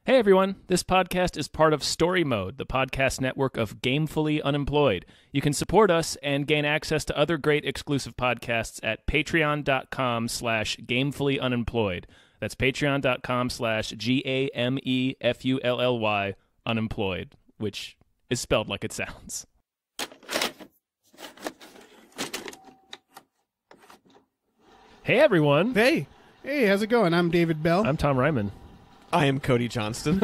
Hey everyone, this podcast is part of Story Mode, the podcast network of Gamefully Unemployed. You can support us and gain access to other great exclusive podcasts at patreon.com/gamefullyunemployed. That's patreon.com/GAMEFULLY unemployed, which is spelled like it sounds. Hey everyone. Hey, how's it going? I'm David Bell. I'm Tom Reimann. I am Cody Johnston.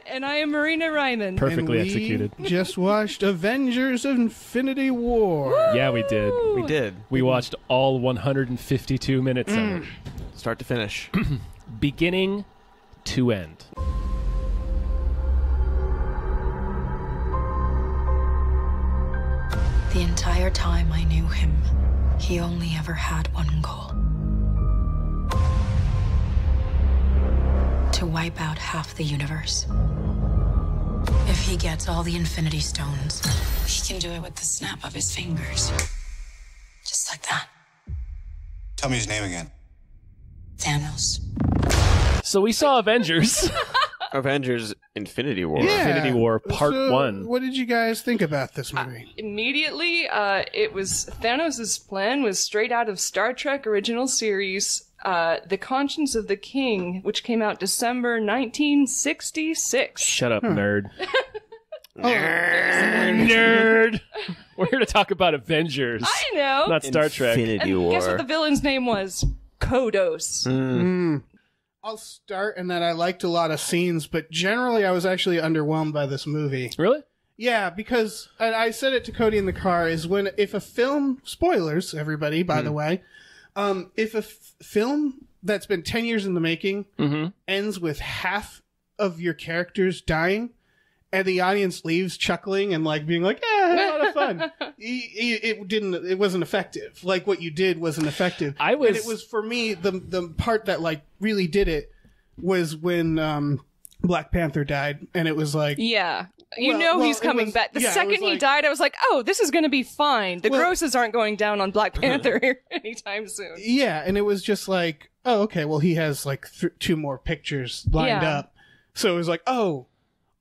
And I am Marina Reimann. Perfectly and we executed. Just watched Avengers Infinity War. Yeah, we did. We did. We watched all 152 minutes of it. Start to finish. Beginning to end. The entire time I knew him, he only ever had one goal. To wipe out half the universe. If he gets all the Infinity Stones, he can do it with the snap of his fingers. Just like that. Tell me his name again. Thanos. So we saw Avengers. Avengers Infinity War. Yeah. Infinity War Part So, 1. What did you guys think about this movie? Immediately, it was Thanos' plan was straight out of Star Trek original series, The Conscience of the King, which came out December 1966. Shut up, nerd. Oh, Nerd! We're here to talk about Avengers. I know. Not Star Trek. Infinity And War. guess what the villain's name was? Kodos. I'll start in that I liked a lot of scenes, but generally I was actually underwhelmed by this movie. Really? Yeah, because and I said it to Cody in the car, is if a film, spoilers, everybody, by the way, if a film that's been 10 years in the making ends with half of your characters dying, and the audience leaves chuckling and like being like, "Yeah, a lot of fun." It wasn't effective. Like what you did wasn't effective. And it was for me the part that like really did it was when Black Panther died, and it was like, Yeah. Well, He's coming back. The second he died, I was like, oh, this is going to be fine. The grosses aren't going down on Black Panther anytime soon. yeah, and it was just like, oh, okay, well he has like 2 more pictures lined up, so it was like, oh,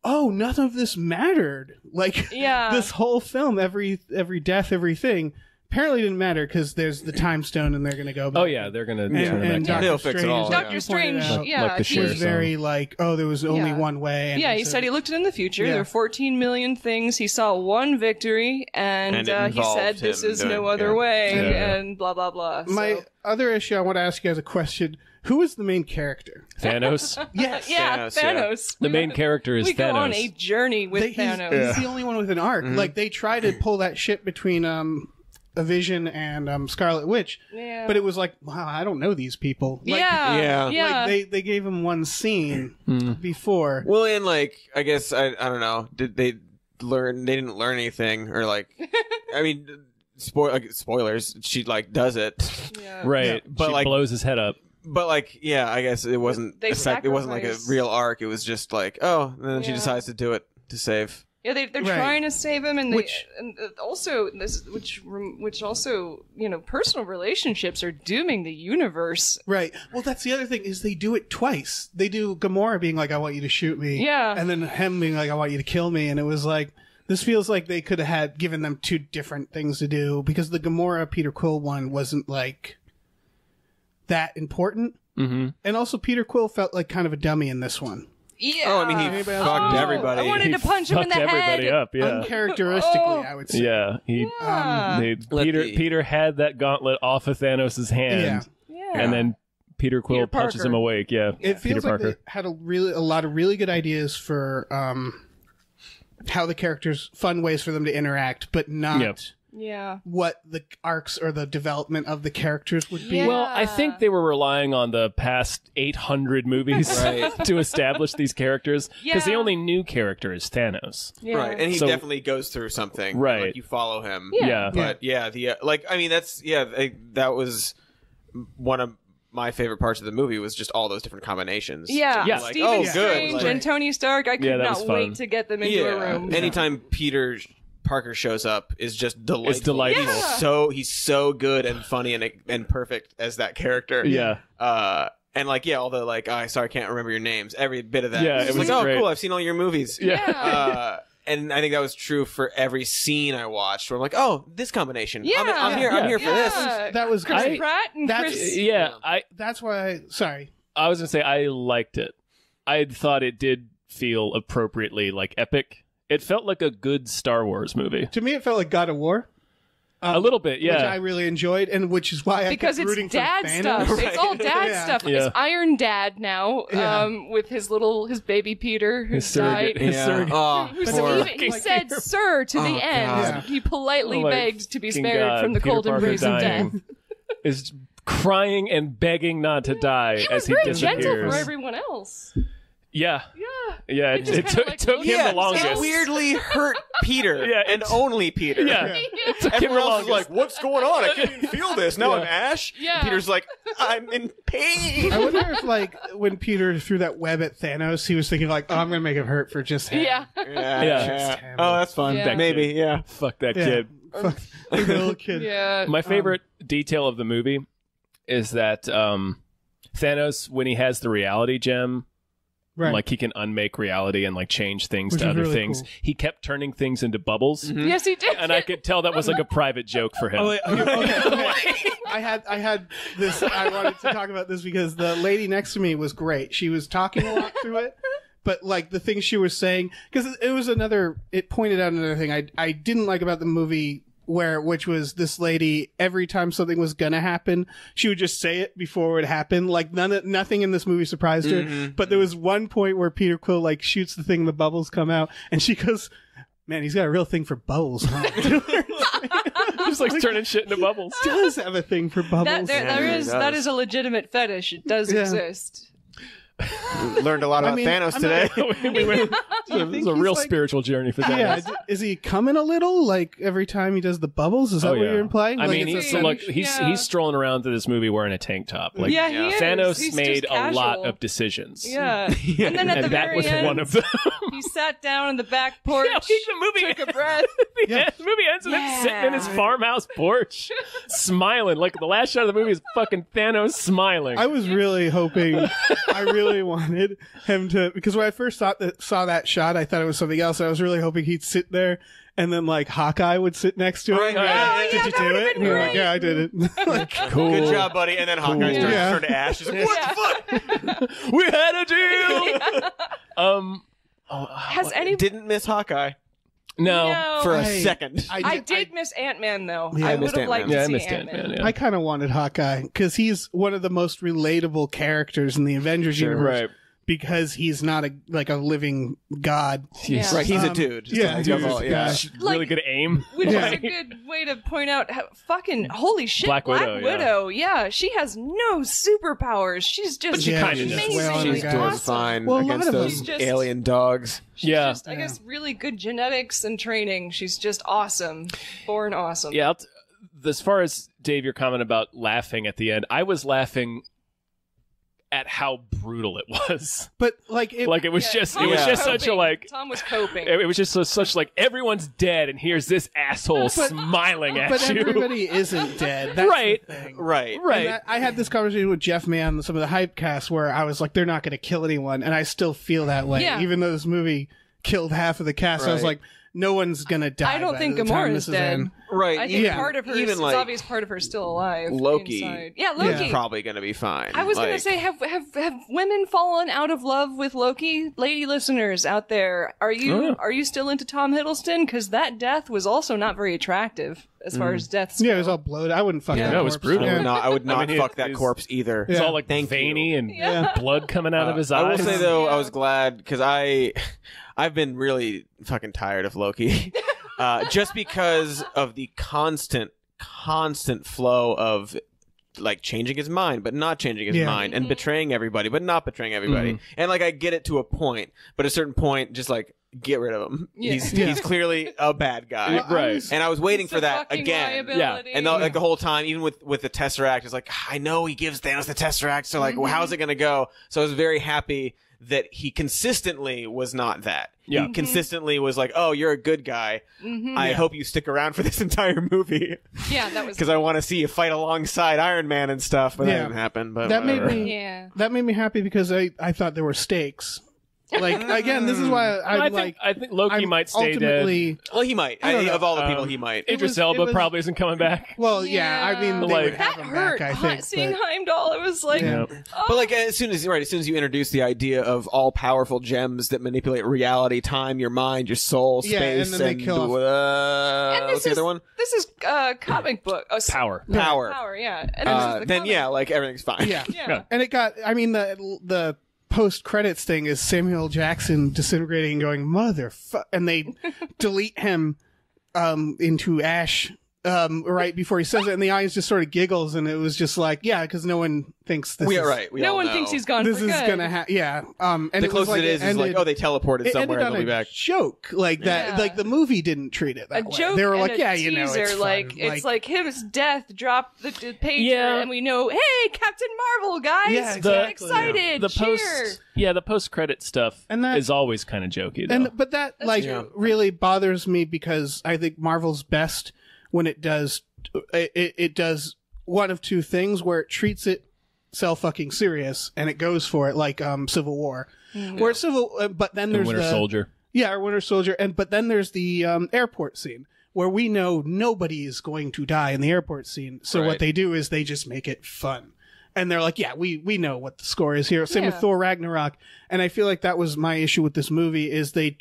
none of this mattered. Like, this whole film, every death, everything, apparently didn't matter because there's the time stone and they're going to go back. Oh, yeah, they're going to turn And it back. They'll Doctor fix it all. Strange, Doctor Strange, Like the he Cher was song. very like, oh, there was only one way. And Yeah, he said he looked in the future. Yeah. There were 14 million things. He saw one victory, and And it he involved said, "This him is doing- no other yeah. way," Yeah. and blah blah blah. My So, other issue, I want to ask you guys a question. Who is the main character? Thanos. Yes. yeah, Thanos. The main character is We go on Thanos. a journey with He's Thanos. the only one with an arc. Like, they try to pull that shit between a Vision and Scarlet Witch. Yeah. But it was like, wow, I don't know these people. Like, Yeah. Like they gave him one scene before. Well, and like, I guess, I don't know. Did they learn? They didn't learn anything, or like, I mean, spoilers. She like does it, Yeah. Right. Yeah, but she like- blows his head up. but like, yeah, I guess it wasn't. They It wasn't like a sacrifice. real arc. It was just like, oh, and then she Yeah. decides to do it to save. Yeah, they're Right. trying to save him, and Which- also this, which also personal relationships are dooming the universe. Right. Well, that's the other thing is they do it twice. They do Gamora being like, I want you to shoot me. Yeah. And then him being like, I want you to kill me. And it was like, this feels like they could have given them 2 different things to do because the Gamora Peter Quill one wasn't like that important. Mm-hmm. And also Peter Quill felt like kind of a dummy in this one. Yeah. Oh, I mean, he fucked everybody. I wanted to punch him in Fucked the everybody head. up, yeah. Uncharacteristically, I would say. Yeah. Peter had that gauntlet off of Thanos' hand. Yeah. And then Peter Quill Peter punches Parker. him awake. Yeah. It Peter feels like Parker. they had a lot of really good ideas for how the characters, fun ways for them to interact, but not Yep. Yeah. what the arcs or the development of the characters would be. Yeah. Well, I think they were relying on the past 800 movies to establish these characters because the Yeah. only new character is Thanos. Yeah. Right, and he So- definitely goes through something. Right. Like, you follow him. Yeah. But that was one of my favorite parts of the movie was just all those different combinations. Yeah. Yeah. Like, Stephen oh, good. Strange Like, and Tony Stark. I could Yeah, that was not fun. wait to get them into a room. Anytime Peter Parker shows up is just delightful. It's delightful. Yeah. He's so good and funny and perfect as that character. Yeah. And like, yeah, all the like, oh, sorry, I can't remember your names. Every bit of that. Yeah, it was it was like, great. oh, cool, I've seen all your movies. Yeah. And I think that was true for every scene I watched. Where I'm like, oh, this combination. Yeah. I'm here for this. That was Chris great. Pratt and Chris. That's why. Sorry. I was gonna say I liked it. I thought it did feel appropriately like epic. It felt like a good Star Wars movie. To me, it felt like God of War. A little bit, yeah. Which I really enjoyed, and which is why I kept rooting for dad Thanos. stuff. It's all dad stuff. Yeah. It's Iron Dad now, with his baby Peter who died. His surrogate. Oh, He said "sir" to the end. God. He politely Oh my begged to be fucking spared God, from the Peter cold Parker embrace of dying. death. Is crying and begging not to die He as was he very disappears. gentle for everyone else. Yeah. Yeah. It just kinda took him the longest. It weirdly hurt Peter. Yeah, and only Peter. Yeah. It took him the Everyone else is longest. like, what's going on? I can't even feel this. Now I'm Ash. Yeah. And Peter's like, I'm in pain. I wonder if, like, when Peter threw that web at Thanos, he was thinking, like, oh, I'm going to make it hurt for just him. Yeah. Yeah. Oh, that's fun. Yeah. Maybe, yeah. Fuck that Yeah. kid. Fuck the little kid. Yeah. My favorite detail of the movie is that Thanos, when he has the reality gem, Right. like he can unmake reality and like change things Which to is other really things. cool. He kept turning things into bubbles, Yes, he did. and I could tell that was like a private joke for him. Oh, wait, okay. I had this. I wanted to talk about this because the lady next to me was great. She was talking a lot through it, but like the things she was saying, because it was another. It pointed out another thing I didn't like about the movie, which was this lady. Every time something was gonna happen, she would just say it before it would happen. Like nothing in this movie surprised her. But there was one point where Peter Quill like shoots the thing, the bubbles come out, and she goes, "Man, he's got a real thing for bubbles." Huh? Just like turning shit into bubbles. He does have a thing for bubbles. That is a legitimate fetish. It does exist. Learned a lot about Thanos today. It was a he's real like- spiritual journey for Thanos. Yeah, is he coming a little like every time he does the bubbles? Is that what you're implying? I Like, mean, it's he's a look, fetish? he's strolling around through this movie wearing a tank top. Like Yeah, he is. Thanos He's made just a lot casual. of decisions. Yeah. And then at the And that very was end, one of them. he sat down on the back porch, the movie took a breath. Yeah. The movie ends with him sitting in his farmhouse porch, smiling. Like the last shot of the movie is fucking Thanos smiling. I was really hoping, I really wanted him to, because when I first saw that shot, I thought it was something else. I was really hoping he'd sit there and then like Hawkeye would sit next to him. Right. Like, did you that do would've it? been And you're like, great. yeah, I did it. Like, Cool. Good job, buddy. And then Hawkeye Cool. starts Yeah. to turn to ash. He's like, what the fuck? We had a deal. Has any? Didn't miss Hawkeye No. for a I- second. I did miss Ant-Man though. Yeah, I I would missed have liked Ant-Man. to I see missed Ant-Man. Ant-Man. Yeah. I kind of wanted Hawkeye because he's one of the most relatable characters in the Avengers universe. Right. Because he's not a living god. Yeah. Right, he's a dude. Just yeah, like, dude. all- yeah. Really Like- good aim. Which Yeah. is a good way to point out how fucking holy shit, Black Widow, Yeah, she has no superpowers. She's just she Yeah, kinda she's does. wailing on She's the doing guys. awesome. fine Well, a lot against of them- those She's just- alien dogs. She's Yeah. just, I guess, really good genetics and training. She's just awesome. Born awesome. Yeah. As far as Dave, your comment about laughing at the end, I was laughing at how brutal it was. But like, it Was just Tom it was was just such a coping. like. Tom was coping. It was just such like everyone's dead and here's this asshole smiling at but you. everybody isn't dead. That's Right. the thing. Right. Right. And I had this conversation with Jeff May on some of the hype casts where I was like, they're not going to kill anyone. And I still feel that way. Yeah. Even though this movie killed half of the cast, I was Right. like, no one's going to die. I don't by think the time Gamora's this is dead. in. Right. I think Yeah. part of her, Even it's like obvious part of her is still alive. Loki. Inside. Yeah, Loki. Yeah. Probably going to be fine. I was gonna Like, say, have women fallen out of love with Loki? Lady listeners out there, are you still into Tom Hiddleston? Because that death was also not very attractive as far as deaths. Yeah, go. it was all bloated. I wouldn't fuck Yeah. that Yeah, it was corpse. brutal. I would not, I would not mean, fuck that it's- corpse either. It's Yeah. all like Thank veiny you. and blood coming out of his eyes. I will say though, Yeah. I was glad because I've been really fucking tired of Loki, just because of the constant flow of like changing his mind, but not changing his mind, and betraying everybody, but not betraying everybody. And like I get it to a point, but at a certain point, just like get rid of him. Yeah. He's clearly a bad guy, Well, I Right. was- and I was waiting It's for a that fucking again. liability. And like the whole time, even with the Tesseract, it's like I know he gives Thanos the Tesseract, so like, well, how's it gonna go? So I was very happy that he consistently was not that. Yeah. He consistently was like, oh, you're a good guy. I hope you stick around for this entire movie. Yeah, that was Because I want to see you fight alongside Iron Man and stuff, but that didn't happen. But that whatever. that made me happy because I thought there were stakes. Like, again, this is why I think Loki might stay dead. Well, he might. Of all the people, he might. Idris Elba probably isn't coming back. Well, I mean, they Like- would have that him hurt. back, I think. Seeing but- Heimdall, it was like, Yeah. But like as soon as you introduce the idea of all powerful gems that manipulate reality, time, your mind, your soul, Yeah, space, and then they kill off- and what's the other one? This is comic book. Oh, Power. Power, yeah. And this is the Then comic. like everything's fine. Yeah. Yeah. And it got, I mean, the post-credits thing is Samuel Jackson disintegrating and going, motherfucker, and they delete him into ash right before he says it, and the audience just sort of giggles, and it was just like, yeah, because no one thinks this We is... are right. We No all one know. thinks he's gone This for is good. gonna happen, yeah. And The it was closest like it is ended, like, oh, they teleported it somewhere ended and on they'll be a back. joke like that. Yeah. Like the movie didn't treat it that A way. joke They were and like, a yeah, teaser, you know, it's like fun. it's like his death dropped the pager, Yeah. and we know, hey, Captain Marvel, guys, Yeah, get exactly. excited, The cheer. post-credit stuff And that- is always kind of jokey, though. But that really bothers me because I think Marvel's best when it does it does one of two things where it treats itself fucking serious and it goes for it, like Civil War, where it's but then there's Winter the Soldier. or Winter Soldier, but then there's the airport scene where we know nobody is going to die in the airport scene. So Right. what they do is they just make it fun. And they're like, yeah, we know what the score is here. Same with Yeah. Thor Ragnarok. And I feel like that was my issue with this movie is they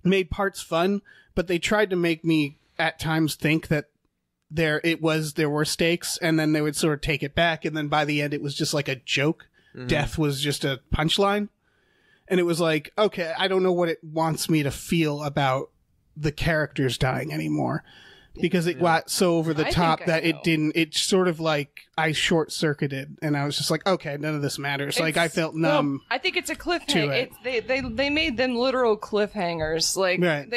made parts fun, but they tried to make me at times think that there were stakes, and then they would sort of take it back, and then by the end it was just like a joke. Death was just a punchline. And it was like, okay, I don't know what it wants me to feel about the characters dying anymore. Because it got so over the I top think I that it know. didn't, it sort of like, I short-circuited, and I was just like, okay, none of this matters. Like, I felt numb. I think it's a to cliffhanger. it. They made them literal cliffhangers. Like Right.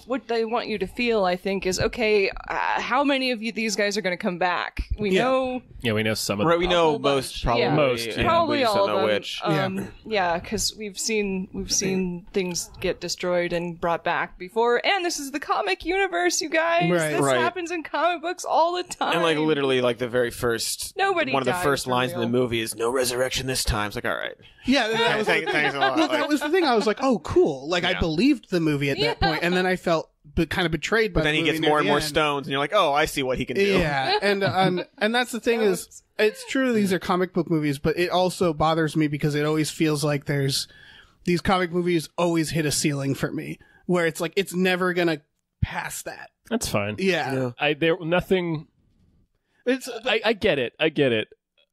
what they want you to feel, I think, is okay. How many of these guys are going to come back? We Yeah. know. Yeah, we know some of Right, we know whole most bunch. probably. Yeah. Most, and yeah. Probably we just all don't of know them. which. Because we've seen things get destroyed and brought back before, and this is the comic universe, you guys. Right. This Right. happens in comic books all the time. And like literally, like the very first, Nobody one of the dies first for lines in real. the movie is "No resurrection this time." It's like, all right, Yeah, that was thanks a lot. well, Like- that was the thing. I was like, "Oh, cool!" Like I believed the movie at that point, and then I felt kind of betrayed by. But then the he movie gets near more and the more end. stones, and you're like, oh, I see what he can do. Yeah, and that's the thing is, it's true these are comic book movies, but it also bothers me because it always feels like these comic movies always hit a ceiling for me, where it's like it's never gonna pass that. That's fine. Yeah, Nothing. I get it.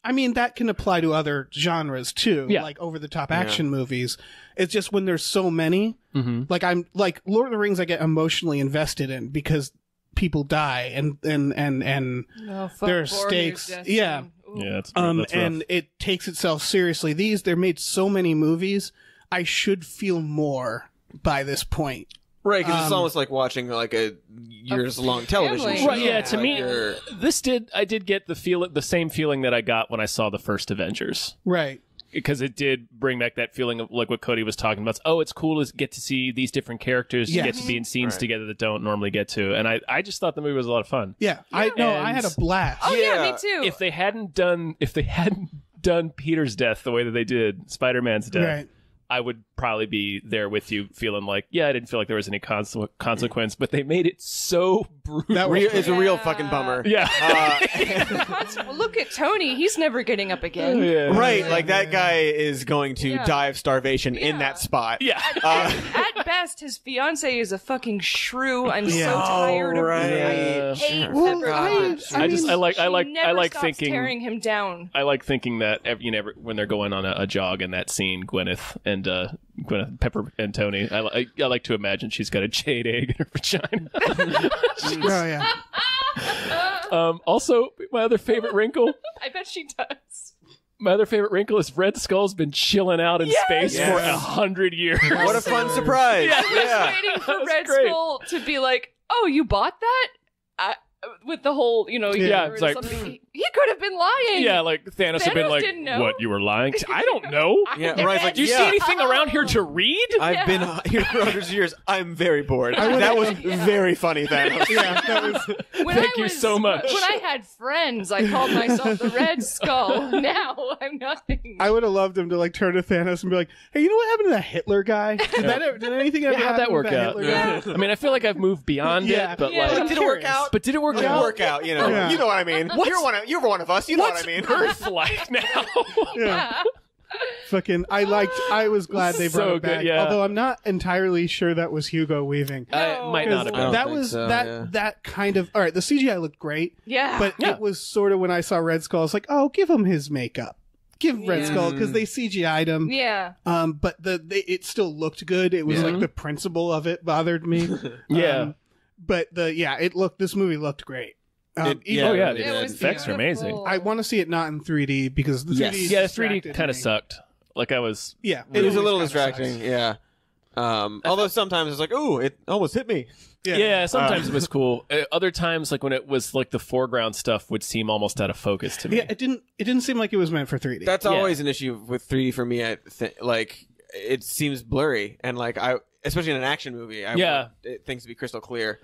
I mean, that can apply to other genres too, Yeah. like over-the-top action movies. It's just when there's so many, like I'm like Lord of the Rings, I get emotionally invested in because people die and Oh, fuck there are Boromir's stakes. death Yeah. scene. Ooh. Yeah, that's and rough. it takes itself seriously. They're made so many movies. I should feel more by this point. Right, because it's almost like watching like a years-long television family. show. Right, yeah, to Like me, you're- I did get the same feeling that I got when I saw the first Avengers. Right. Because it did bring back that feeling of like what Cody was talking about. Oh, it's cool to get to see these different characters Yes. get to be in scenes Right. together that don't normally get to. And I just thought the movie was a lot of fun. Yeah. I had a blast. Oh yeah, Yeah. me too. If they hadn't done Peter's death the way that they did Spider-Man's death, Right. I would probably be there with you feeling like, yeah, I didn't feel like there was any consequence, but they made it so brutal. That was It's a real fucking bummer. yeah. Well, look at Tony. He's never getting up again. yeah. Right, like that guy is going to Yeah. die of starvation in Yeah. that spot. Yeah. At best, his fiance is a fucking shrew. I'm so Yeah. tired of right. her. I hate Well, Pepper I Potts. I like stops thinking tearing him down. I like thinking that when they're going on a jog in that scene, Gwyneth, Pepper and Tony, I like to imagine she's got a jade egg in her vagina. Oh yeah. Also, my other favorite wrinkle I bet she does. is Red Skull's been chilling out in space for 100 years. What a fun surprise! I was Yeah. waiting for That was Red great. Skull to be like, "Oh, you bought that? with the whole, Yeah, it's like he could have been lying. Yeah, like Thanos had been like, didn't know. "What, you were lying?" I don't know. Yeah, Ryan's like, Do you see anything around here to read? I've been here for hundreds of years. I'm very bored. That was very funny, Thanos. Yeah, that was. Thank you so much. When I had friends, I called myself the Red Skull. Now I'm nothing. I would have loved him to like turn to Thanos and be like, "Hey, you know what happened to that Hitler guy? Did anything ever How'd happen that work with that out? Hitler guy?" I mean, I feel like I've moved beyond it, but Yeah. like, Did it work out? but did it work Did it out? work out? You know, Yeah. you know what I mean. You're one of us. You know what I mean. Earth like now. Yeah. Fucking, I was glad they brought So it back. good, yeah. Although I'm not entirely sure that was Hugo Weaving. I might not have I don't been. That think was so, that yeah. that kind of all right. The CGI looked great, Yeah. but Yeah. it was sort of when I saw Red Skull, I was like, oh, give him his makeup, give Red Skull because they CGI'd him. Yeah. But it still looked good. It was like the principle of it bothered me. Yeah. But this movie looked great. It- Oh yeah, it the did. was effects are amazing. beautiful. I want to see it not in 3D because the 3D Yeah, the 3D distracted kind of me. sucked. Like I was. Yeah, It was a little always kinda distracting. sucks. Yeah. Although sometimes it's like, ooh, it almost hit me. Yeah, sometimes it was cool. Other times, like when it was like the foreground stuff would seem almost out of focus to me. Yeah, it didn't seem like it was meant for 3D. That's Yeah. always an issue with 3D for me. Like it seems blurry, and like especially in an action movie, I want things to be crystal clear.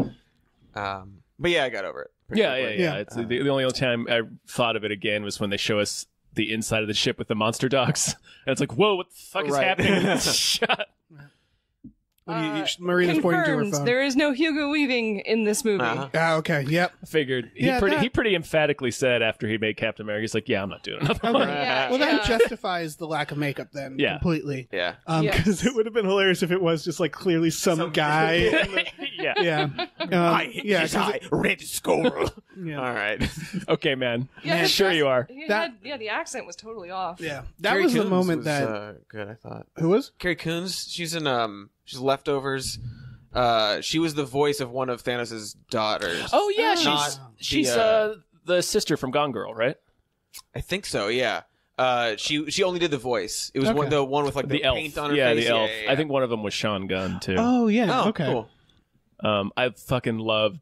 But yeah, I got over it. pretty quickly. Yeah. It's the only time I thought of it again was when they show us the inside of the ship with the monster dogs, and it's like, whoa, what the fuck is Right. happening? Shut. Marina's pointing to her Confirmed. phone. There is no Hugo Weaving in this movie. Uh-huh. Ah, okay. Yep. I figured Yeah, he pretty emphatically said after he made Captain America, he's like, yeah, I'm not doing another one. Yeah, Well, that yeah. justifies the lack of makeup then Yeah. completely. Yeah. Because Yes. it would have been hilarious if it was just like clearly some guy. Yeah. Yeah. Yeah. 'cause it- Red Skull. yeah. All right. Okay, man. Yeah, Sure you are. The accent was totally off. Yeah. That Carrie was the Coons moment was, that. good. I thought Who was? Carrie Coons. She's in she's Leftovers. She was the voice of one of Thanos' daughters. Oh yeah, Not she's the sister from Gone Girl, right? I think so. Yeah. She only did the voice. It was Okay. the one with like the elf. paint on her Yeah, face. the elf. Yeah. I think one of them was Sean Gunn too. Oh yeah. Oh, okay. cool. I fucking loved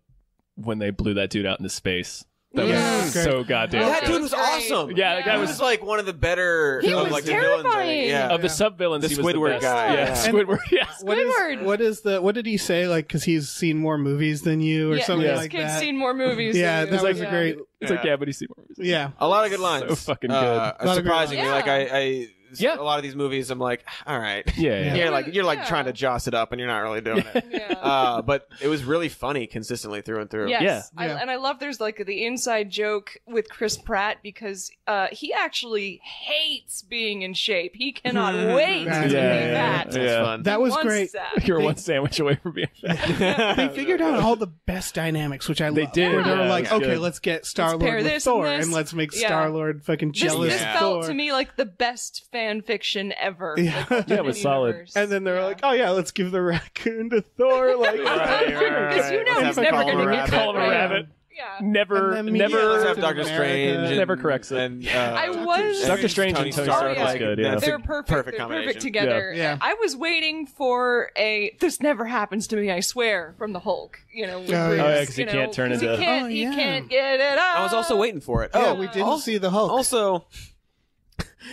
when they blew that dude out into space. That Yeah. was so goddamn That good. dude was awesome. Yeah, that guy He was was like one of the better He of was like the villains. terrifying. Yeah. of the sub villains. The He was the Squidward best. guy, Yeah, yeah. Squidward. Yeah. Squidward. What did he say? Like, because he's seen more movies than you, or something this like kid's that. seen more movies. Yeah, than you. that was a great. It's like, yeah, but he's seen more movies. Yeah. A lot of good lines. So fucking good. of great Surprisingly, lines. like I Yeah. a lot of these movies, I'm like, all right. Yeah. You're like Yeah. trying to joss it up, and you're not really doing it. Yeah. But it was really funny consistently through and through. Yes. Yeah. Yeah. And I love there's like the inside joke with Chris Pratt because he actually hates being in shape. He cannot wait to Yeah, be yeah, fat. yeah. That's fun. That was Wants great. that. You're one sandwich away from being fat. They figured out all the best dynamics, which I love. They did, Where they were yeah, like, it's okay, good. let's get Star pair Lord with this Thor, and this. and let's make Yeah. Star Lord fucking This, jealous this of felt Thor. to me like the best fan fiction ever. Yeah. Like, Yeah, it was solid. universe. And then they're Yeah. like, oh yeah, let's give the raccoon to Thor. Like, Because you know Let's he's have him never call him going a to get rabbit. Call him a that rabbit. right. Yeah. Never, And then never. media Let's have to Doctor America. Strange. Never corrects it. And, I was- Doctor Strange and Tony Stark yeah. was good. Yeah. That's They're a perfect. perfect They're combination. perfect together. Yeah. I was waiting for a "this never happens to me, I swear" from the Hulk. You know, with yeah. Bruce, Oh, yeah, 'cause he you know, can't turn 'cause into- He can't, Oh, he yeah. can't get it up. I was also waiting for it. yeah, Oh, we didn't see the Hulk. Also,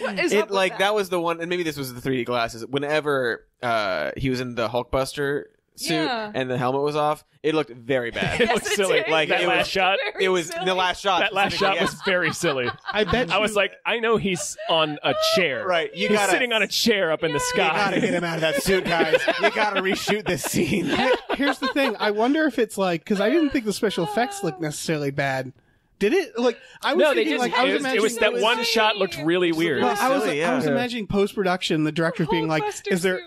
What is up it with like that was the one, and maybe this was the 3D glasses. Whenever he was in the Hulkbuster suit Yeah. and the helmet was off, it looked very bad. It Yes, looked it silly. did. Like that It last was shot. Very It was silly. the last shot. That last shot was very silly. I bet I was like, I know he's on a chair. Right, you He's gotta- sitting on a chair up in the You sky. gotta get him out of that suit, guys. You gotta reshoot this scene. Here's the thing. I wonder if it's like, because I didn't think the special effects looked necessarily bad. Did it? Like, I was No, they thinking, just. like, I was it was imagining that it one shot looked really weird. Well, I was Silly, yeah. imagining post production, the director being like, Hulkbuster "Is there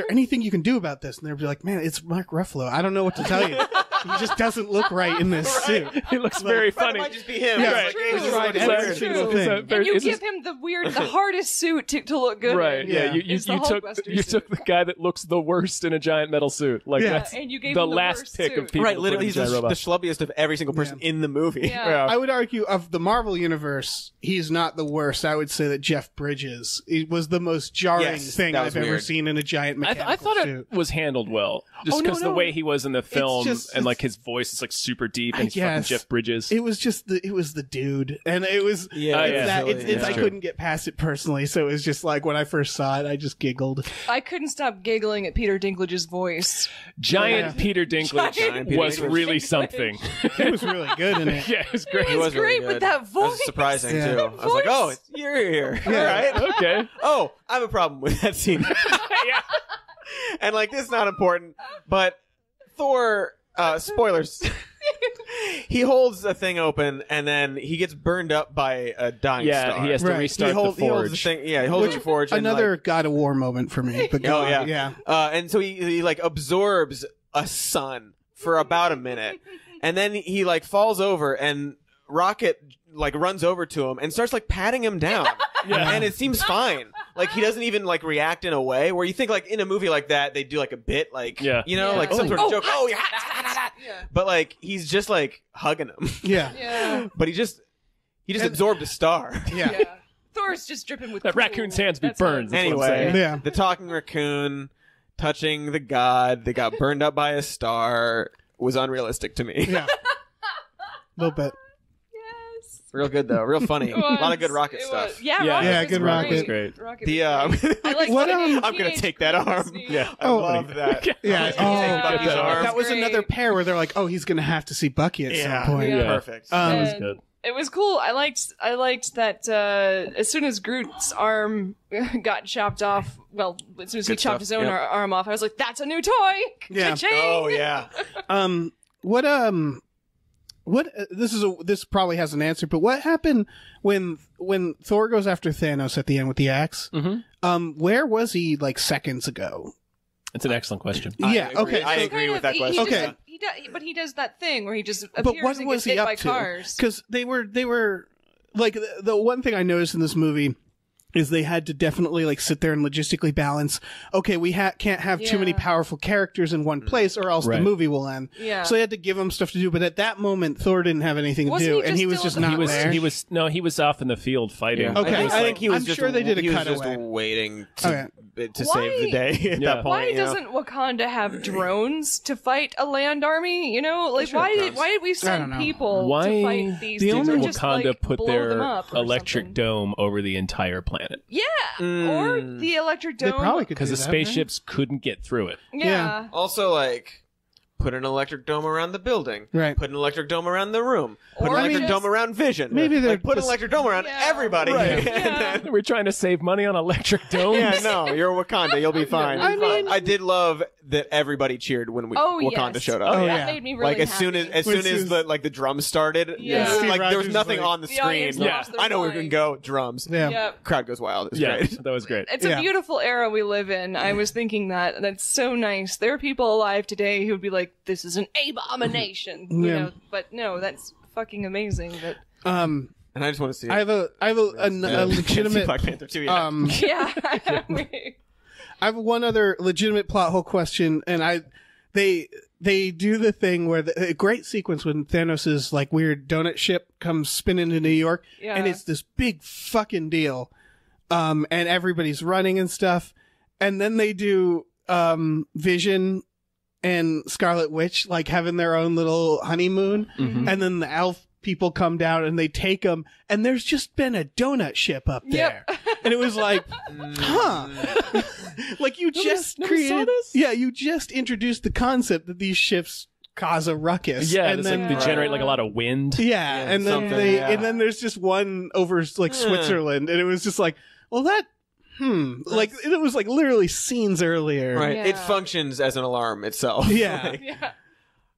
suit. anything you can do about this?" And they'd be like, "Man, it's Mark Ruffalo. I don't know what to tell you. He just doesn't look right in this suit." He looks very But it funny. might just be him. Yeah, It's right. like, True. it's just Right, looking every weird. single It's thing. And you it's give him the hardest suit to look good Right. in. Yeah. You It's the took Hulkbuster you suit. took the guy that looks the worst in a giant metal suit. Like Yeah. that's And you gave the him the last worst pick suit. of people. Right, to put literally, in he's giant the robot. schlubbiest of every single person in the movie. Yeah. Yeah. I would argue of the Marvel universe, he's not the worst. I would say that Jeff Bridges was the most jarring Yes, thing that was I've ever weird. seen in a giant mechanical I thought suit. it was handled well, just Oh, no, because the no. way he was in the film just and the like his voice is like super deep, and he's fucking Jeff Bridges. It was just the dude, and it was I couldn't get past it personally, so it was just like when I first saw it, I just giggled. I couldn't stop giggling at Peter Dinklage's voice. Giant Peter Dinklage was really something. He was really good in it. Yeah, it was great. He was great really with that voice. That was surprising too. I was like, oh, you're here. All right, okay. Oh, I have a problem with that scene. Yeah. And like, this is not important, but Thor, spoilers. He holds the thing open, and then he gets burned up by a dying star. He has to restart the forge. He holds the thing, he holds the forge. Another God of War moment for me. But and so he like absorbs a sun for about a minute, and then he like falls over, and Rocket like runs over to him and starts like patting him down. And it seems fine. Like, he doesn't even like react in a way where you think like in a movie like that they do like a bit like like some sort of joke. But like he's just like hugging him. Yeah. But he just absorbed a star. Yeah. Thor's just dripping with that cool. raccoon's hands be burned. Anyway, the talking raccoon touching the god that got burned up by a star was unrealistic to me. Yeah. A little bit. Real good though, real funny. A lot of good Rocket stuff. Good Rocket. Great. The I like I'm gonna take that arm. Yeah, I love that. Yeah, Bucky's arm. that was another pair where they're like, oh, he's gonna have to see Bucky at some point. Yeah. Perfect. That was good. It was cool. I liked that as soon as Groot's arm got chopped off, well, as soon as he chopped his own arm off, I was like, that's a new toy. Yeah. Cha-ching! Oh yeah. This probably has an answer, but what happened when Thor goes after Thanos at the end with the axe? Mm-hmm. Where was he like seconds ago? It's an excellent question. I agree with that question. Okay. But he does that thing where he just appears and gets hit by cars. Because they were like the one thing I noticed in this movie is they had to definitely like sit there and logistically balance. Okay, we can't have too many powerful characters in one place, or else the movie will end. Yeah. So they had to give him stuff to do. But at that moment, Thor didn't have anything to do, and he was just not there. He was off in the field fighting. Okay, I think he was. I'm sure they did a cutaway. Just waiting to save the day at that point. Why doesn't Wakanda have drones to fight a land army? You know, like why did we send people to fight these? Did Wakanda Wakanda put their electric dome over the entire planet? Yeah, or the electric dome. They probably could because the spaceships couldn't get through it. Yeah. Also, like, put an electric dome around the building. Right. Put an electric dome around the room. Put an electric dome around Vision. Maybe they're put an electric dome around everybody. Right. Yeah. We're trying to save money on electric domes. Yeah, no, you're Wakanda. You'll be fine. I did love that everybody cheered when Wakanda showed up. That made me really like as soon happy. as the drums started, like there was nothing on the screen. I know we're gonna go drums. Yeah. Crowd goes wild. It's great. That was great. It's a beautiful era we live in. I was thinking that's so nice. There are people alive today who would be like, "This is an abomination," you know. But no, that's fucking amazing. That and I just want to see. I have a legitimate Black Panther 2. I have one other legitimate plot hole question, and they do the thing where a great sequence when Thanos' like weird donut ship comes spinning into New York, and it's this big fucking deal, and everybody's running and stuff, and then they do Vision and Scarlet Witch like having their own little honeymoon, and then the elf people come down and they take them, and there's just been a donut ship up there. And it was like, like you just created, you just introduced the concept that these ships cause a ruckus. Yeah, and then they generate like a lot of wind. Yeah, and then and then there's just one over like Switzerland, and it was just like, well, that. Like it was like literally scenes earlier. Right. It functions as an alarm itself. Yeah.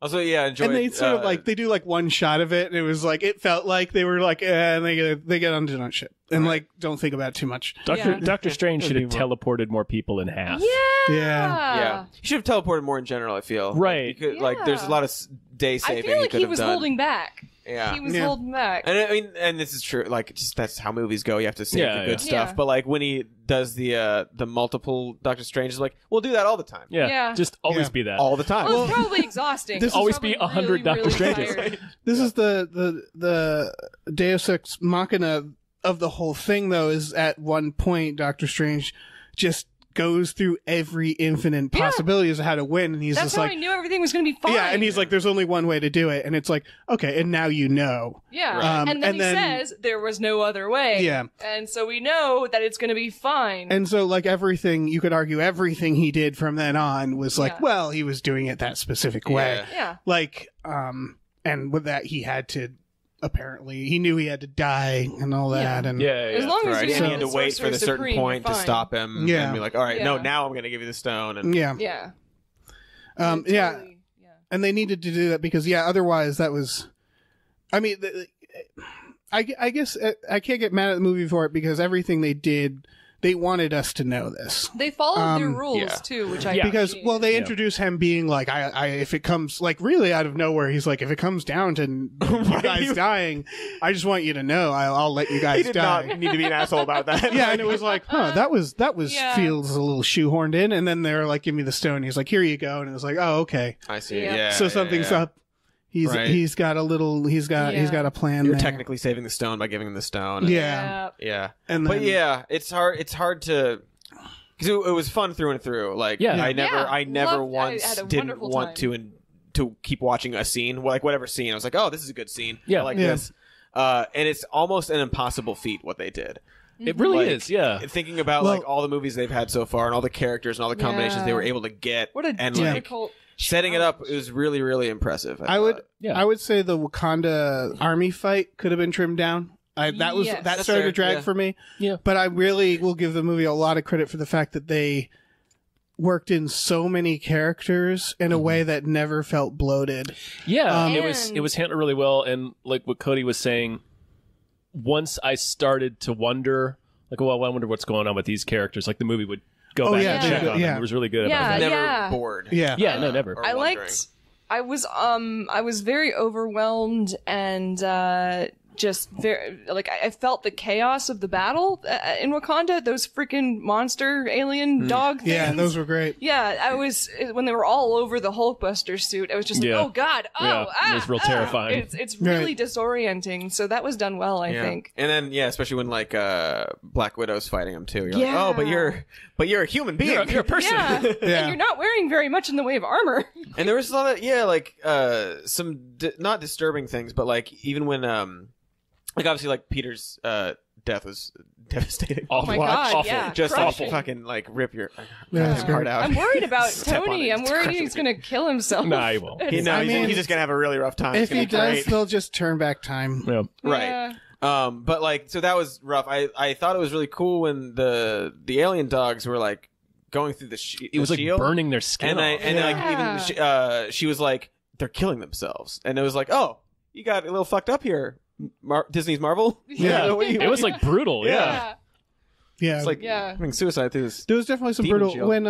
Also, enjoyed. And they sort of like they do like one shot of it, and it was like it felt like they were like, and they get on donut ship, and like don't think about it too much. Doctor Strange should have teleported more people in half. Yeah. He should have teleported more in general. I feel right. Like there's a lot of day saving. I feel like he was holding back. Yeah, he was holding back. And I mean, and this is true. Like, just that's how movies go. You have to save the good stuff. Yeah. But like when he does the multiple Doctor Strange, is like, we'll do that all the time. Yeah. Just always be that all the time. Well, it's probably exhausting. Always be 100 Doctor Stranges. This is the Deus Ex Machina of the whole thing, though. Is at one point Doctor Strange just goes through every infinite possibilities of how to win, and he's That's just how like, I knew everything was going to be fine. yeah, and he's like, there's only one way to do it, and it's like, okay, and now you know. Yeah, and then he says there was no other way. Yeah. And so we know that it's going to be fine. And so, like, everything, you could argue everything he did from then on was like, well, he was doing it that specific way. Yeah. Like, and with that, he had to, apparently, he knew he had to die and all that. And As long as right. you And know he had to the wait for the certain Supreme, point to fine. stop him and be like, all right, no, now I'm going to give you the stone. And yeah. Yeah. Yeah. And they needed to do that because, otherwise that was, I mean, I guess I can't get mad at the movie for it because everything they did, they wanted us to know this. They followed their rules too, which I because appreciate. they introduce him being like, I if it comes like really out of nowhere, he's like, if it comes down to you guys dying, I just want you to know, I'll let you guys he did die. not need to be an asshole about that. Yeah, and it was like, that was feels a little shoehorned in, and then they're like, give me the stone. He's like, here you go, and it was like, oh, okay. I see. Yeah. Yeah. So something's up. He's got a plan. You're there. technically saving the stone by giving him the stone. Yeah. And then, it's hard to. Because it was fun through and through. Like, I never once didn't want to keep watching a scene, like whatever scene. I was like, oh, this is a good scene. Yeah. I like this. And it's almost an impossible feat what they did. It really is, yeah. Thinking about like all the movies they've had so far and all the characters and all the combinations they were able to get. What a and difficult. Setting it up, it was really, really impressive. I would say the Wakanda army fight could have been trimmed down. That started fair. to drag for me. Yeah. But I really will give the movie a lot of credit for the fact that they worked in so many characters in a way that never felt bloated. Yeah, it was handled really well, and like what Cody was saying, once I started to wonder, like, well, I wonder what's going on with these characters. Like the movie would go back and check on them. It was really good about that. Never bored. Yeah. Yeah, no, never. I was very overwhelmed and just very like I felt the chaos of the battle in Wakanda. Those freaking monster alien dog things. Yeah, those were great. Yeah, I was when they were all over the Hulkbuster suit. I was just like, oh god, it was real terrifying. It's really disorienting. So that was done well, I think. And then especially when like Black Widow's fighting him too. You're like, oh, but you're a human being. You're a person. Yeah. And you're not wearing very much in the way of armor. And there was a lot of some not disturbing things, but like even when like obviously like Peter's death was devastating. Oh my god, awful. yeah. Just crushing. fucking like rip your Yeah, heart out. I'm worried about Step on Tony. it. I'm worried he's going to kill himself. Nah, he won't. He's just gonna have a really rough time. If It's gonna he be does, great. they'll just turn back time. Yeah. Right. But like, so that was rough. I thought it was really cool when the alien dogs were like going through the It was like shield, burning their skin off. like even she was like, they're killing themselves, and it was like, oh, you got a little fucked up here, Disney's Marvel. Yeah. It was like brutal. Yeah. Yeah. It's like having suicide through this. There was definitely some Demon brutal shield. when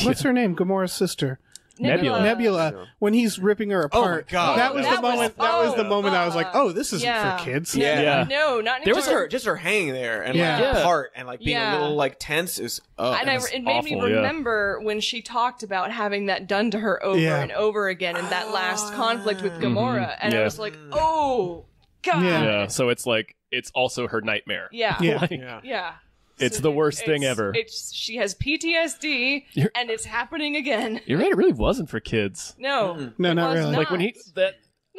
what's her name? Gamora's sister. Nebula. When he's ripping her apart. God. That was the moment. That was the moment I was like, "Oh, this isn't for kids." Yeah. No, not There was just her hanging there and like apart and like being a little like tense. It was it made me remember when she talked about having that done to her over and over again in that last conflict with Gamora, and I was like, "Oh God!" Yeah. So it's like it's also her nightmare. Yeah. Yeah. It's the worst thing ever. She has PTSD, and it's happening again. You're right. It really wasn't for kids. No, No, not really. Like when he no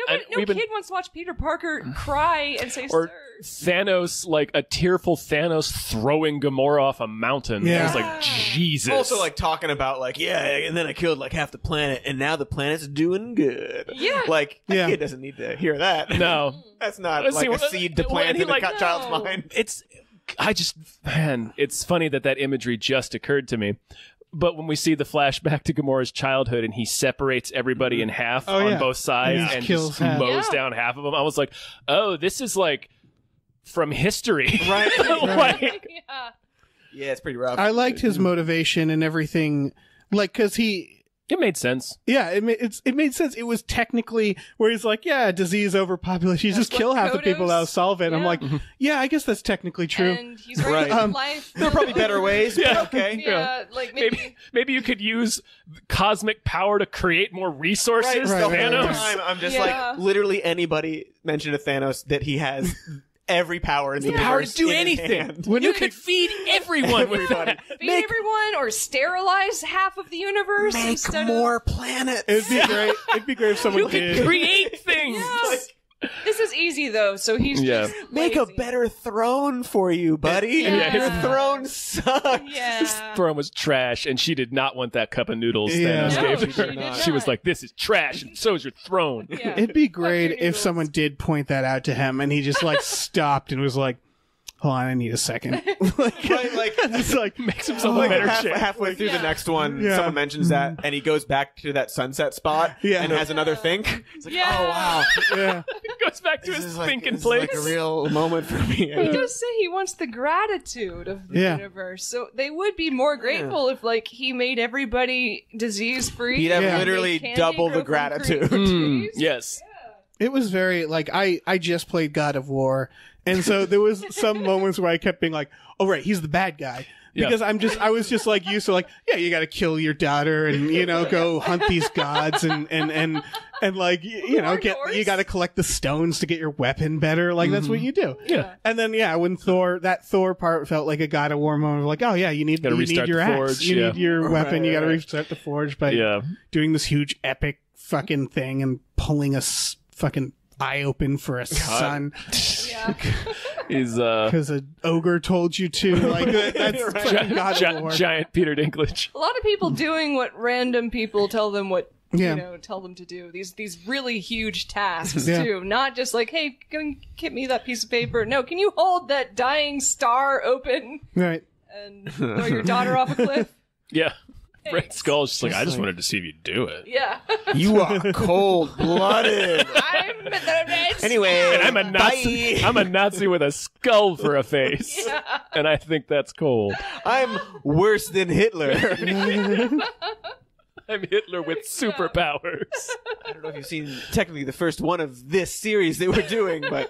kid wants to watch Peter Parker cry and say, or "Sir." Thanos, like a tearful Thanos throwing Gamora off a mountain. Yeah. I was like, Jesus. Also, like talking about like, and then I killed like half the planet, and now the planet's doing good. Yeah. Like a kid doesn't need to hear that. No, that's not like a seed to plant in a child's mind. It's funny that imagery just occurred to me. But when we see the flashback to Gamora's childhood and he separates everybody in half on both sides and just mows down half of them, I was like, oh, this is like from history. Right. Yeah, it's pretty rough. I liked his motivation and everything, like because it made sense. Yeah, it made sense. It was technically where he's like, disease overpopulation. You just kill half the people, that'll solve it. I'm like, I guess that's technically true. And he's ready to life. There are probably better ways. But okay. Yeah, like maybe you could use cosmic power to create more resources. The Thanos. whole time, I'm just like, literally anybody mention to Thanos that he has every power in the power universe to do in his anything. hand. You could feed everyone with that. Feed everyone or sterilize half of the universe Make instead more planets. It'd be great. It'd be great if someone You did. could create things. This is easy though, so he's just Make a lazy. better throne for you, buddy. Yeah. Your throne sucks. Yeah. This throne was trash, and she did not want that cup of noodles Yeah. Thanos No, gave she her. did not. She was like, "This is trash, and so is your throne." Yeah. It'd be great Fuck your if noodles. someone did point that out to him, and he just like stopped and was like, "Hold on, I need a second." Like, Right, like it's like Makes himself like a better half, chance. halfway through the next one, Yeah. someone mentions that, and he goes back to that sunset spot Yeah. and has another think. It's like, Yeah. oh wow, yeah. Goes back to this his is like, thinking this is place. like a real moment for me. He does say he wants the gratitude of the Yeah. universe, so they would be more grateful if, like, he made everybody disease free. He'd have Yeah. literally double the gratitude. Yes. It was very like I just played God of War, and so there was some moments where I kept being like, "Oh right, he's the bad guy." Yeah. Because I was just like used to like, yeah, you got to kill your daughter and go hunt these gods and like you Warlords. got to collect the stones to get your weapon better. Like that's what you do. Yeah. And then when that Thor part felt like a God of War moment of like, oh yeah, you need Gotta you restart need your the axe, forge, you yeah. need your weapon, you got to restart the forge by Yeah. doing this huge epic fucking thing and pulling a fucking eye open for a sun Yeah. He's because an ogre told you to. Like that's fucking God of War. giant Peter Dinklage. A lot of people doing what random people tell them Yeah. tell them to do. These really huge tasks Yeah. too. Not just like, hey, go get me that piece of paper. No, can you hold that dying star open Right. and throw your daughter off a cliff? Yeah. Red Thanks. Skull's just like, I just wanted to see if you'd do it. Yeah. You are cold blooded. I'm the red Anyway, And I'm a Nazi. bye. I'm a Nazi with a skull for a face, and I think that's cold. I'm worse than Hitler. I'm Hitler with superpowers. I don't know if you've seen technically the first one of this series they were doing, but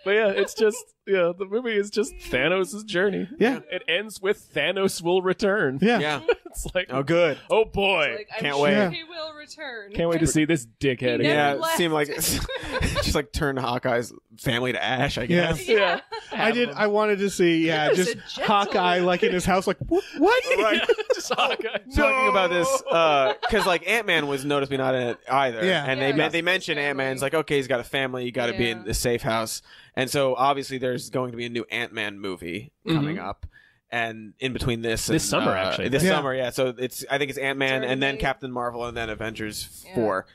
But yeah, it's just the movie is just Thanos' journey. Yeah. It ends with Thanos will return. Yeah. yeah. It's like, Oh, good. oh boy, Like, I'm Can't sure wait. he will return. can't wait to see this dickhead He again. never Yeah, it left. seemed like just like turn Hawkeye's family to ash, I guess. Yeah. I wanted to see, was just a gentle- Hawkeye like in his house, like what? Right. Just Hawkeye. Talking about this, because like Ant-Man was noticeably not in it either. Yeah. And Yeah, they mentioned Ant-Man's like, okay, he's got a family, you got to be Yeah. in the safe house. And so obviously there's going to be a new Ant-Man movie coming up. And in between this and, summer, actually. This Yeah. summer, yeah. So I think it's Ant-Man It's and then already- Captain Marvel and then Avengers Yeah. 4.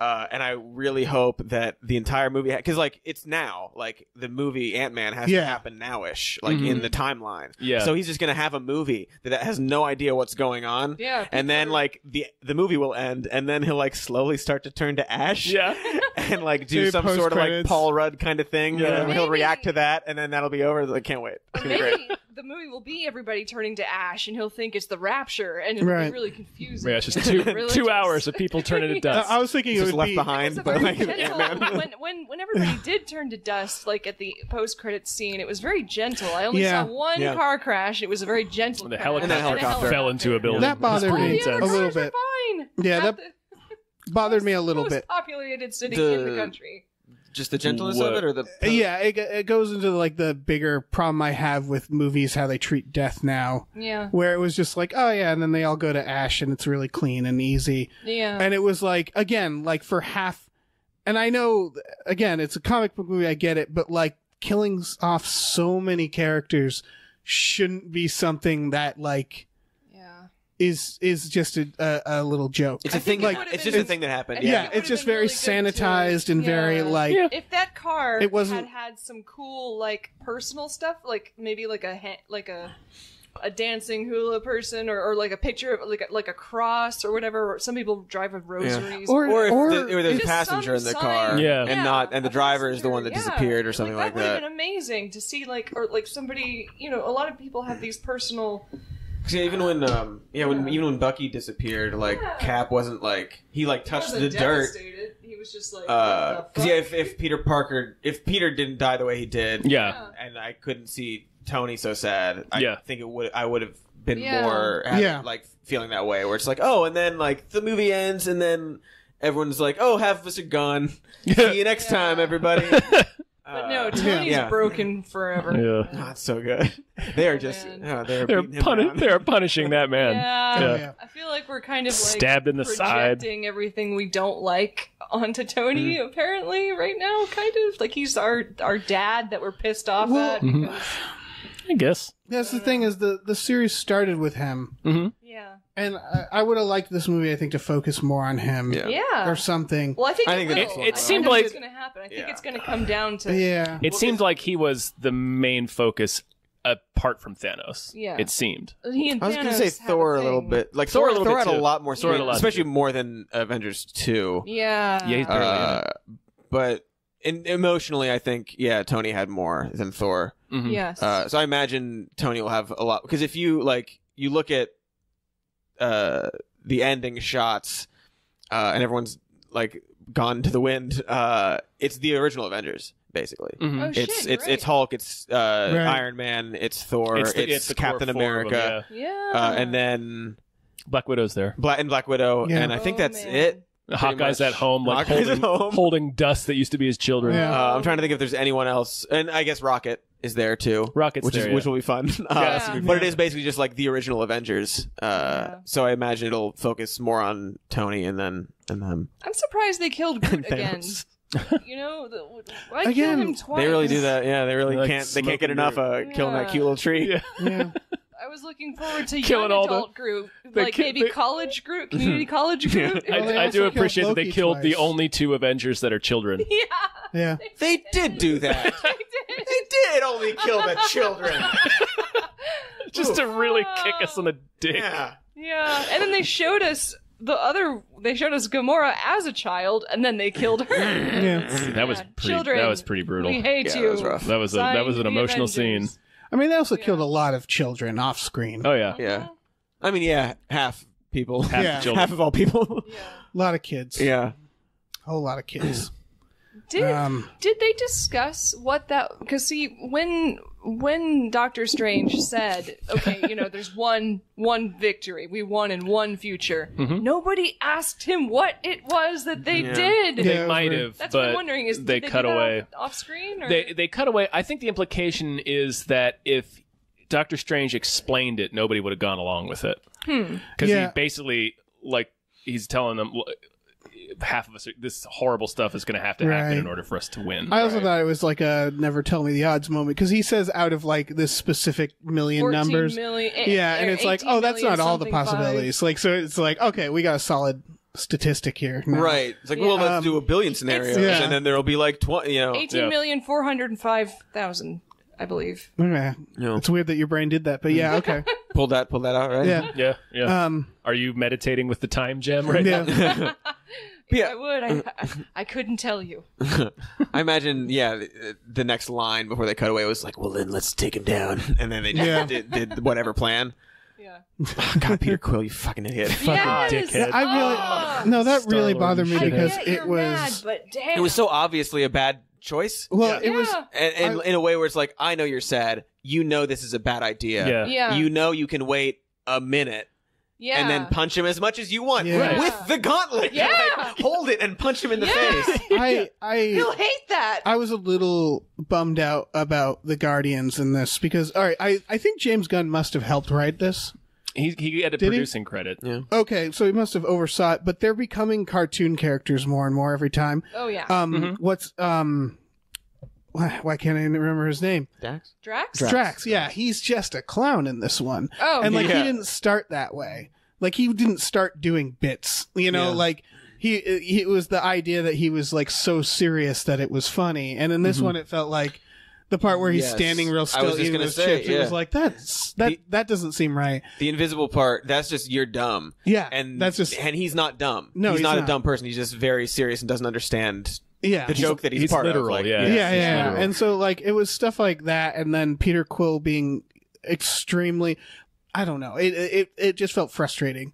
And I really hope that the entire movie, because like it's now, like the movie Ant-Man has to Yeah. happen now-ish, like in the timeline. Yeah. So he's just gonna have a movie that has no idea what's going on. Yeah, And then like the movie will end, and then he'll like slowly start to turn to ash. Yeah. And like Do do some sort of like post-credits. Paul Rudd kind of thing. Yeah. And he'll Maybe. react to that, and then that'll be over. I can't wait. It's gonna be great. Maybe the movie will be everybody turning to ash, and he'll think it's the rapture, and it'll Right. be really confusing. Yeah, it's just and 2 religious. hours of people turning to dust. I was thinking it Just would left be behind, It's a but very like gentle. Ant-Man. When everybody did turn to dust, like at the post-credits scene, it was very gentle. I only Yeah. saw one Yeah. car crash. It was a very gentle. The crash. helicopter, And the helicopter. fell into a building. That bothered It was me pretty All the other intense. a little cars are bit. fine. Yeah, Not that the bothered me a little most bit. populated city in the country. Just the gentleness What? of it, or the Yeah, it goes into like the bigger problem I have with movies, how they treat death now, Yeah. where it was just like, oh yeah, and then they all go to ash and it's really clean and easy. Yeah. And it was like, again, like for half, and I know, again, it's a comic book movie, I get it, but like killing off so many characters shouldn't be something that like yeah. is just a little joke. it's a thing. like, It's just a thing that happened. Yeah, Yeah. it it's would've just been very really good to- sanitized and very Yeah. like, Yeah. If that car It wasn't- had some cool like personal stuff, like maybe like a dancing hula person, or like a picture of like a cross or whatever. Some people drive with rosaries. Or- Or if there's a Just passenger in some the car, sign. Yeah. and the a driver is the one that passenger, disappeared or something like that. Would have that. been amazing to see, like, or like somebody. A lot of people have these personal. Cause even when Bucky disappeared, like Cap wasn't like he like touched the dirt. Devastated. He was just like. Because if Peter didn't die the way he did, Yeah. and I couldn't see Tony so sad, Yeah. I think I would have been Yeah. more like feeling that way, where it's like, oh, and then like the movie ends, and then everyone's like, "Oh, half of us are gone. See you next time, everybody." But no, Tony's broken forever. Yeah. Oh, it's so good. They are just they're punishing that man. Yeah. I feel like we're kind of like stabbed in the side, projecting everything we don't like onto Tony. Apparently, right now, kind of like he's our dad that we're pissed off at. Because... I guess that's the thing is the series started with him. Yeah. And I would have liked this movie, I think, to focus more on him. Yeah. Or something. Well, I think it seemed like it's going to happen. I think it's going to come down to... Yeah. It seemed like he was the main focus apart from Thanos. Yeah. It seemed. He and I was going to say Thor a little bit. Like Thor had a lot more screen, especially more than Avengers 2. Yeah. Yeah, he's barely in it. But emotionally, I think, Tony had more than Thor. Yes. So I imagine Tony will have a lot. Because if you look at the ending shots, and everyone's like gone to the wind. It's the original Avengers, basically. Oh, It's Hulk, it's Iron Man, it's Thor, it's Captain America, and then Black Widow's there. Black Widow, and I think that's it. Hawkeye's at home, like Hawkeye's holding dust that used to be his children. Yeah. I'm trying to think if there's anyone else, and I guess Rocket is there too. Which will be fun. But it is basically just like the original Avengers. So I imagine it'll focus more on Tony and them. I'm surprised they killed Groot again. You know, why kill him twice? They really do that. Yeah, they really can't. They can't get enough killing that cute little tree. Yeah. I was looking forward to killing young adult Groot, like maybe college Groot, community college Groot. I do appreciate that they killed twice. the only two Avengers that are children. Yeah. They did do that. They did only kill the children. Just to really kick us in the dick. Yeah. And then they showed us Gamora as a child, and then they killed her. That was pretty brutal. We hate you. That was rough. That was an emotional scene. I mean, they also killed a lot of children off screen. Oh yeah. Yeah. I mean, half people. Half children. Half of all people. Yeah. A lot of kids. Yeah. A whole lot of kids. Did they discuss what that? Because see, when Doctor Strange said, "Okay, there's one victory, we won in one future," nobody asked him what it was that they did. They might have. That's but what I'm wondering. Is they did cut do that away off screen? Or? They cut away. I think the implication is that if Doctor Strange explained it, nobody would have gone along with it. Because he basically he's telling them. Half of us, this horrible stuff is going to have to happen in order for us to win. I also thought it was like a never tell me the odds moment because he says out of like this specific million numbers. And it's like, oh, that's not all the possibilities. Like, so it's like, okay, we got a solid statistic here. No. Right. It's like, well, let's do a billion scenarios, and then there'll be like 20, 18,405,000, I believe. Yeah. It's weird that your brain did that, but yeah, okay. Pull that out, right? Yeah. Are you meditating with the time gem right now? If I would, I couldn't tell you. I imagine, the next line before they cut away was like, well, then let's take him down. And then they just did whatever plan. Yeah. Oh, God, Peter Quill, you fucking idiot. Fucking dickhead. That really bothered me because it was... Mad, but damn. It was so obviously a bad choice. Well, it was... And in a way where it's like, I know you're sad. You know this is a bad idea. Yeah. You know you can wait a minute. Yeah. And then punch him as much as you want Yeah. with the gauntlet. Yeah. Like, hold it and punch him in the face. He'll hate that. I was a little bummed out about the Guardians in this because, all right, I think James Gunn must have helped write this. He had a producing credit. Yeah. Okay, so he must have oversaw it, but they're becoming cartoon characters more and more every time. Oh yeah. Why can't I even remember his name? Drax? Yeah, he's just a clown in this one. Oh, and he didn't start that way. Like he didn't start doing bits. Like he was the idea that he was like so serious that it was funny. And in this one, it felt like the part where he's standing real still eating his chips. It was like that doesn't seem right. The invisible part, that's just you're dumb. Yeah, and that's just and he's not dumb. No, he's not not a dumb person. He's just very serious and doesn't understand. Yeah, the joke that he's part literal, of. Like, yeah. And so like it was stuff like that, and then Peter Quill being extremely, I don't know, it just felt frustrating.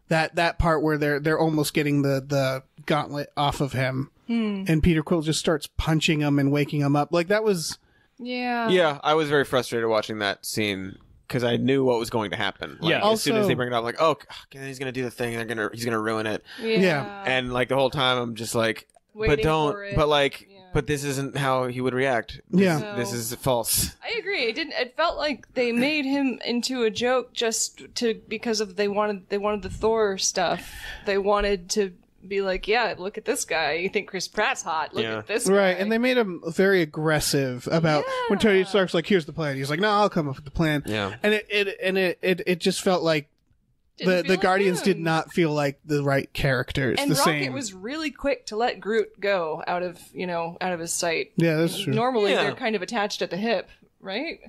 That part where they're almost getting the gauntlet off of him, and Peter Quill just starts punching him and waking him up. Like that was. Yeah. Yeah, I was very frustrated watching that scene because I knew what was going to happen. Like, Yeah. as soon as Also- they bring it up, like, oh, God, he's gonna do the thing. He's gonna ruin it. Yeah. And like the whole time, I'm just like, Waiting but don't. for it. But like, Yeah. but this isn't how he would react. Yeah. This is false. I agree. It felt like they made him into a joke just because they wanted the Thor stuff. They wanted to be like, yeah, look at this guy. You think Chris Pratt's hot? Look at this guy. Right, and they made him very aggressive about when Tony Stark's like, "Here's the plan." He's like, "No, I'll come up with the plan." Yeah. And it just felt like Didn't feel the like Guardians him. did not feel like the right characters. And the Rocket same. was really quick to let Groot go out of his sight. Yeah, that's true. Normally Yeah. they're kind of attached at the hip, right?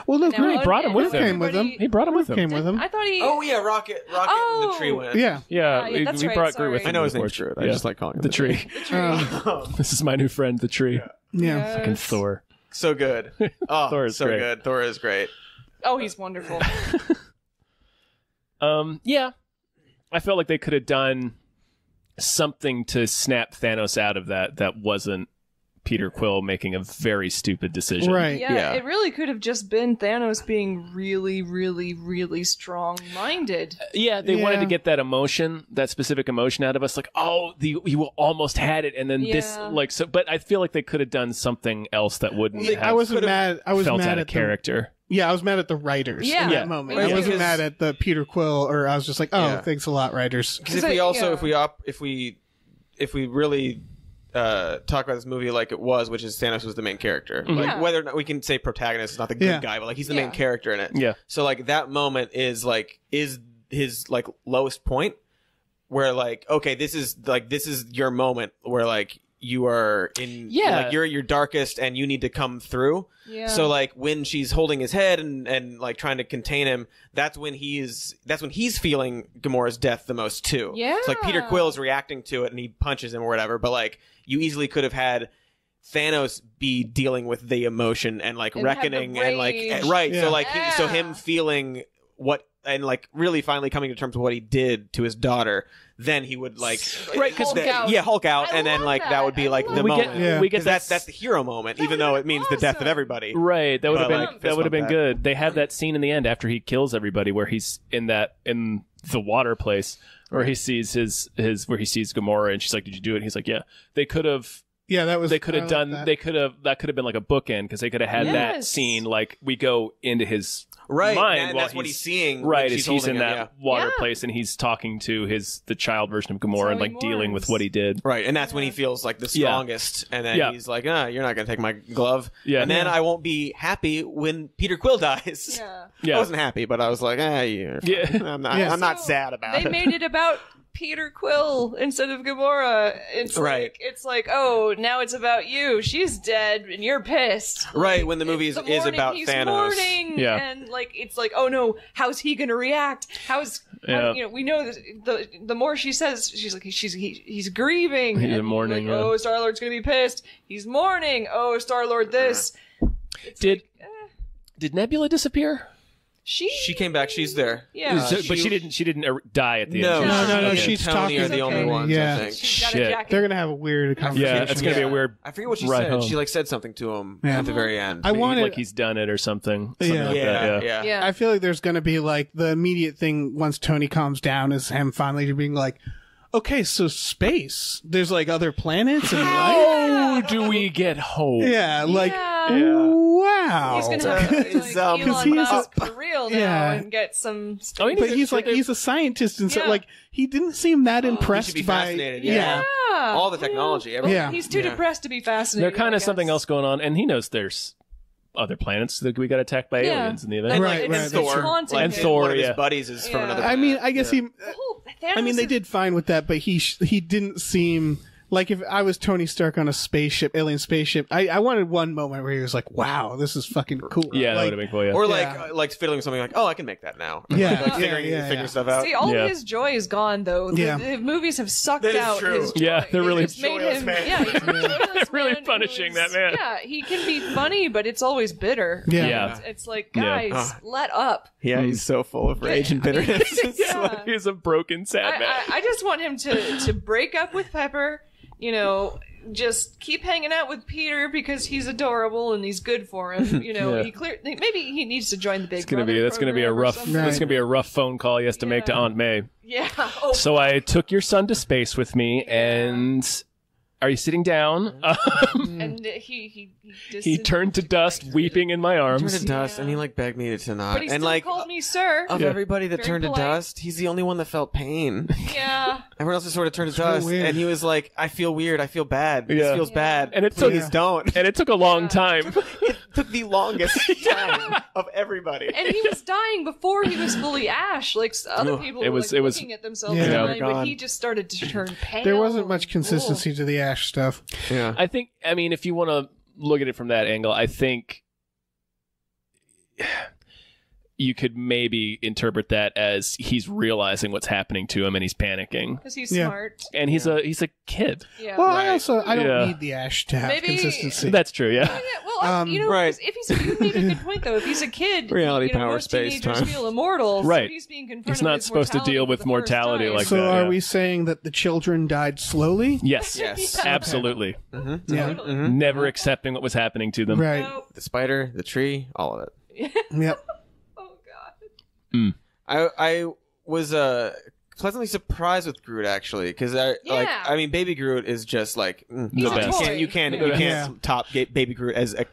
Well, no, Now Groot He brought him with him. came with him. He brought him with him. Came with him. I thought he. Oh yeah, Rocket and the tree went. Yeah. Yeah, yeah, that's we right, brought sorry. Groot with him. I know his of name's course. Groot. I just like calling him the tree. This is my new friend, the tree. Yeah. Fucking Thor. So good. Oh, Thor is so great. good. Thor is great. Oh, he's wonderful. Yeah, I felt like they could have done something to snap Thanos out of that wasn't Peter Quill making a very stupid decision. Right. Yeah, it really could have just been Thanos being really, really, really strong-minded. Yeah, they wanted to get that emotion, that specific emotion out of us. Like, oh, you almost had it, and then this, Yeah. like, so. But I feel like they could have done something else that wouldn't have I wasn't mad. I was felt mad out at of character. Yeah, I was mad at the writers Yeah. in Yeah. that moment. Yeah. I wasn't Because- mad at the Peter Quill, or I was just like, oh, Yeah. thanks a lot, writers. Because if we also if we really talk about this movie like it was, which is Thanos was the main character. Mm-hmm. Like Yeah. whether or not we can say protagonist is not the good Yeah. guy, but like he's the Yeah. main character in it. Yeah. So like that moment is his like lowest point where like, okay, this is your moment where like you are in like you're at your darkest and you need to come through. Yeah. So like when she's holding his head and like trying to contain him, that's when he's feeling Gamora's death the most too. Yeah. So like Peter Quill's reacting to it and he punches him or whatever, but like you easily could have had Thanos be dealing with the emotion and like And have the reckoning and like rage. right. Yeah. So like so Yeah. him feeling what and like really finally coming to terms with what he did to his daughter, then he would like Right, 'cause Hulk out, I and then love like that would be that. like I the love moment. Yeah. we get Because that's the hero moment, even though it means the death of awesome. everybody. Right, that would have But, been like, that would have been fist bump good. They have that scene in the end after he kills everybody, where he's in the water place, where he sees his where he sees Gamora, and she's like, "Did you do it?" And he's like, "Yeah." They could have They could have done. That. They could have. That could have been like a bookend, because they could have had that Yes. scene. Like we go into his Right, mind and while that's what he's seeing. when Right, she's as he's in holding him, that water Yeah. place, and he's talking to the child version of Gamora, So and he like dealing with mourns. what he did. Right, and that's when he feels like the Yeah. strongest, and then Yeah. he's like, "You're not gonna take my glove." Yeah. and then Yeah. I won't be happy when Peter Quill dies. Yeah. Yeah. I wasn't happy, but I was like, yeah. I'm not. Yeah. I'm not So sad about They it. made it about Peter Quill instead of Gamora. It's Right. It's like, oh, now it's about you. She's dead, and you're pissed. Right, when the movie is He's about he's Thanos. mourning, Yeah. and like it's like, oh no, how's he gonna react? Yeah. We know that the more she says, she's like he's grieving. He's and mourning, Like, yeah. Oh, Star-Lord's gonna be pissed. He's mourning. Oh, Star-Lord, this. It's Did like, did Nebula disappear? She came back. She's there. Yeah. But she didn't. She didn't die at the No, end. No, she she's and Tony talking- are the only Okay. ones. Yeah. I think. She's got a Shit. jacket. They're gonna have a weird conversation. Yeah, it's gonna be a weird. I forget what she ride said. home. She like said something to him Yeah. at the very end. I wanted. Like he's done it or something. Yeah. Something like that, yeah. Yeah. I feel like there's gonna be like the immediate thing once Tony calms down is him finally being like, okay, so space. There's like other planets and life. How do we get home? Yeah, like Yeah. wow. He's gonna have to It's, like, he Elon is Musk for real now Yeah. and get some. I mean, But he's like he's a scientist and so Yeah. like he didn't seem that He impressed should be by fascinated. yeah. All the technology. Everything. Yeah. He's too Yeah. depressed to be fascinated. They're kind I of something guess. else going on, and he knows there's other planets that we got attacked by Yeah. aliens in the event. And, Right, like, right, and that's Thor, true. Haunting like, And him. Thor, one of his yeah. buddies is from Yeah. another. I mean, planet. I guess Yeah. he Oh, I mean, they did fine with that, but he didn't seem like if I was Tony Stark on a spaceship, alien spaceship. I wanted one moment where he was like, "Wow, this is fucking cool." Yeah, that like, would have been cool. Yeah. Or Yeah. like fiddling with something like, oh, I can make that now. Yeah, like figuring stuff out. See, all Yeah. of his joy is gone, though. Yeah. The movies have sucked That is out true. his joy. Yeah, they're really just made joyless him. man. Yeah, he's a joyless Really man punishing who's- that man. Yeah, he can be funny, but it's always bitter. Yeah. Yeah. It's like, Yeah. guys, let up. Yeah, he's so full of rage and bitterness. It's Yeah. like- He's a broken, sad man. I just want him to break up with Pepper, just keep hanging out with Peter because he's adorable and he's good for him. You know, maybe he needs to join the Big Brother. That's gonna be a rough. That's gonna be a rough phone call he has to make to Aunt May. Yeah. So I took your son to space with me, and are you sitting down? And he turned to dust, weeping in my arms. He turned to dust, and he begged me to not. But he still called me sir. Of everybody that Very turned polite. to dust, he's the only one that felt pain. Yeah. Everyone else just sort of turned to dust, and he was like, "I feel weird. I feel bad. This feels bad. And it Please don't." And it took a long time. It took the longest time of everybody. And he was dying before he was fully Ash. Like other people were looking at themselves dying, but he just started to turn pale. There wasn't much consistency to the Ash stuff. Yeah. I mean, if you want to look at it from that angle, I think you could maybe interpret that as he's realizing what's happening to him and he's panicking. Because he's smart. And he's a kid. Yeah. Well, I don't need the Ash to have consistency. That's true, yeah. Well, if he's you made a good point though. If he's a kid, reality power most space teenagers time. feel immortal. Right. So he's being confronted He's not with supposed to deal with mortality like so that. So are we saying that the children died slowly? Yes. Yes. Absolutely. Mm-hmm. Yeah. Mm-hmm. Never accepting what was happening to them. Right. Nope. The spider, the tree, all of it. Yep. Oh God. I was pleasantly surprised with Groot actually, because I mean, Baby Groot is just like the best. You can't top Baby Groot as a